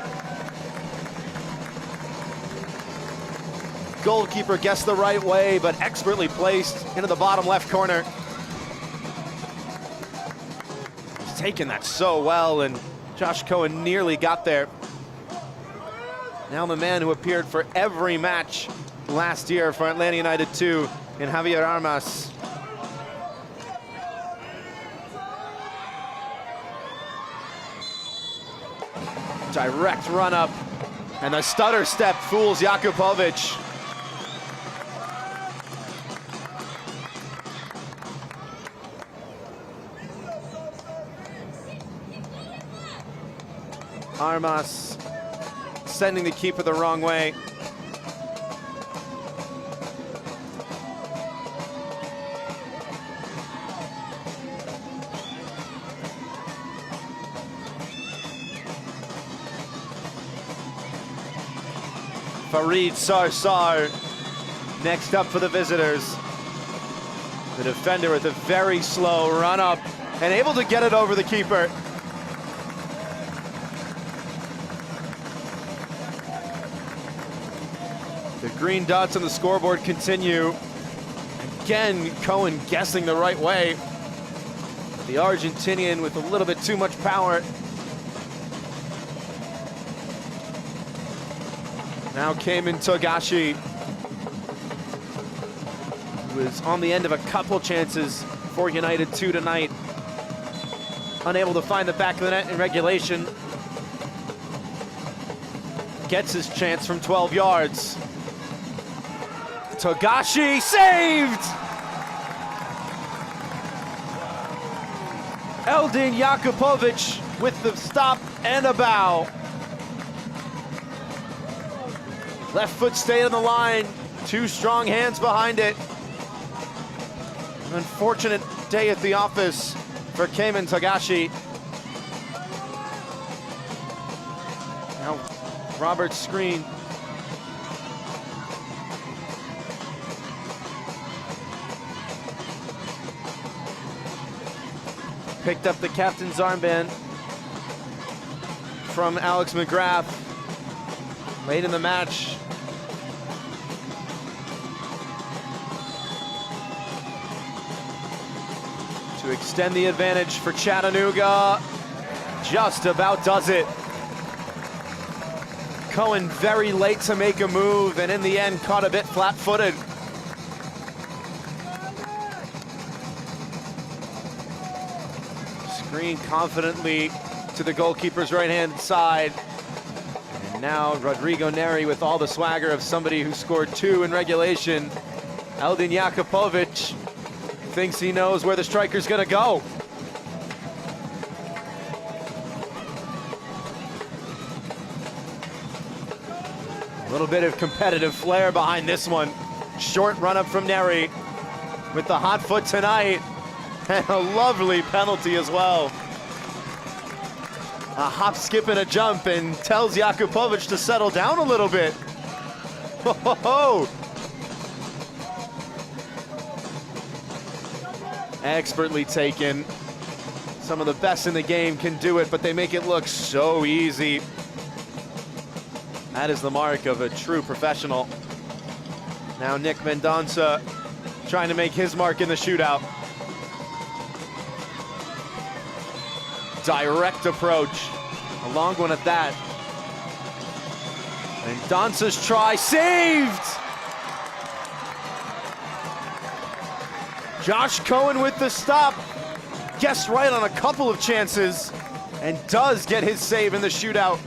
Goalkeeper guessed the right way, but expertly placed into the bottom left corner. He's taken that so well, and Josh Cohen nearly got there. Now the man who appeared for every match last year for Atlanta United 2 in Javier Armas. Direct run up, and the stutter step fools Jakupovic. Armas sending the keeper the wrong way. Farid Sarsar next up for the visitors. The defender with a very slow run up and able to get it over the keeper. The green dots on the scoreboard continue. Again, Cohen guessing the right way. The Argentinian with a little bit too much power. Now came in Togashi, who is on the end of a couple chances for United 2 tonight. Unable to find the back of the net in regulation. Gets his chance from 12 yards. Togashi saved! Eldin Jakupovic with the stop and a bow. Left foot stayed on the line, 2 strong hands behind it. An unfortunate day at the office for Kemen Togashi. Now, Robert's screen. Picked up the captain's armband from Alex McGrath late in the match. To extend the advantage for Chattanooga, just about does it. Cohen very late to make a move, and in the end caught a bit flat-footed. Screen confidently to the goalkeeper's right-hand side. And now Rodrigo Neri with all the swagger of somebody who scored 2 in regulation. Eldin Jakupovic thinks he knows where the striker's gonna go. A little bit of competitive flair behind this one. Short run up from Neri with the hot foot tonight. And a lovely penalty as well. A hop, skip, and a jump, and tells Jakupovic to settle down a little bit. Ho-ho-ho! Expertly taken. Some of the best in the game can do it, but they make it look so easy. That is the mark of a true professional. Now Nick Mendonça trying to make his mark in the shootout. Direct approach, a long one at that. And Mendonça's try saved! Josh Cohen with the stop, guessed right on a couple of chances, and does get his save in the shootout.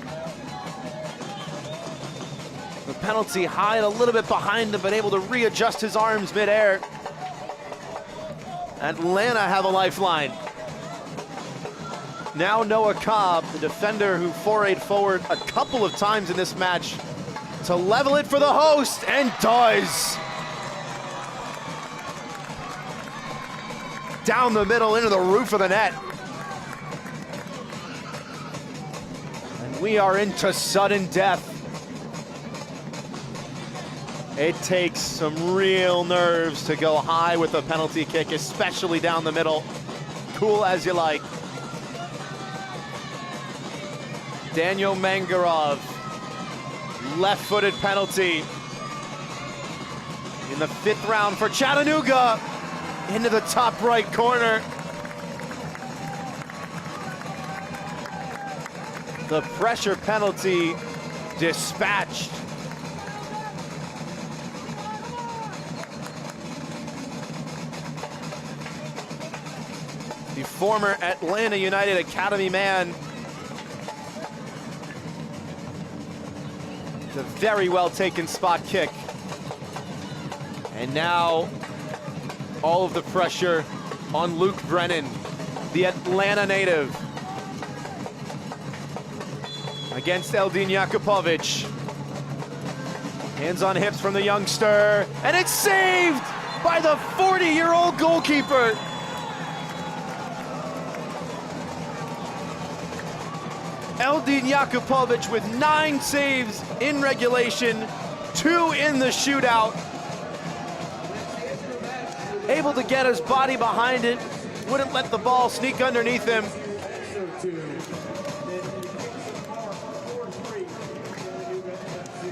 The penalty high and a little bit behind him, but able to readjust his arms midair. Atlanta have a lifeline. Now Noah Cobb, the defender who forayed forward a couple of times in this match, to level it for the host, and does. Down the middle into the roof of the net. And we are into sudden death. It takes some real nerves to go high with a penalty kick, especially down the middle. Cool as you like. Daniel Mangarov, left-footed penalty in the 5th round for Chattanooga. Into the top right corner. The pressure penalty dispatched. The former Atlanta United Academy man. The very well taken spot kick. And now all of the pressure on Luke Brennan, the Atlanta native, against Eldin Jakupovic. Hands on hips from the youngster, and it's saved by the 40-year-old goalkeeper. Eldin Jakupovic with 9 saves in regulation, 2 in the shootout. Able to get his body behind it, wouldn't let the ball sneak underneath him.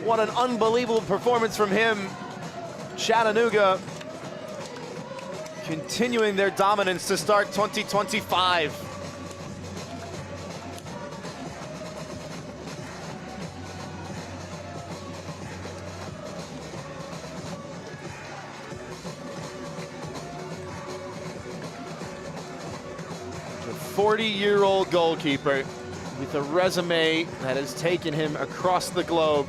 What an unbelievable performance from him. Chattanooga continuing their dominance to start 2025. The 40-year-old goalkeeper with a resume that has taken him across the globe.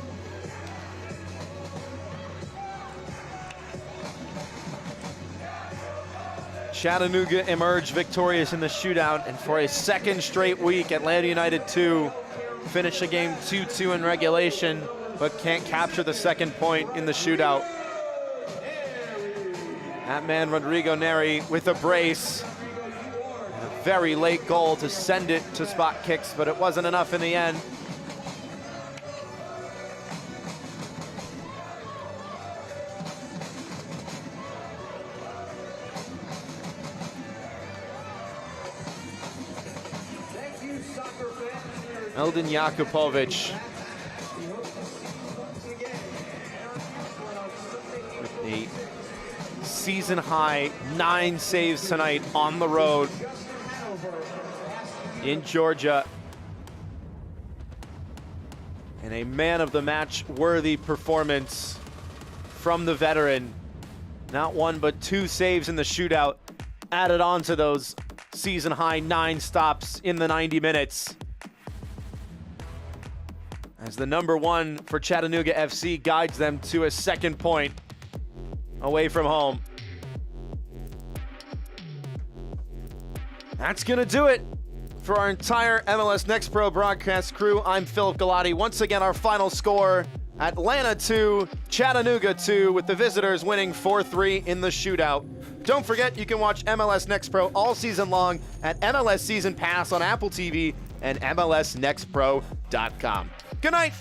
Chattanooga emerged victorious in the shootout, and for a second straight week, Atlanta United 2 finish the game 2-2 in regulation, but can't capture the second point in the shootout. That man, Rodrigo Neri, with a brace. And a very late goal to send it to spot kicks, but it wasn't enough in the end. Eldin Jakupovic with a season high 9 saves tonight on the road in Georgia. And a man of the match worthy performance from the veteran. Not 1 but 2 saves in the shootout, added on to those season high 9 stops in the 90 minutes. As the number 1 for Chattanooga FC guides them to a second point away from home. That's gonna do it for our entire MLS Next Pro broadcast crew. I'm Philip Galati. Once again, our final score, Atlanta 2, Chattanooga 2, with the visitors winning 4-3 in the shootout. Don't forget, you can watch MLS Next Pro all season long at MLS Season Pass on Apple TV and MLSNextPro.com. Good night.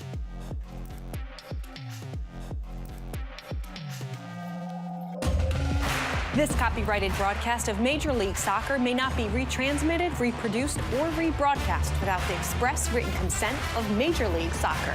This copyrighted broadcast of Major League Soccer may not be retransmitted, reproduced, or rebroadcast without the express written consent of Major League Soccer.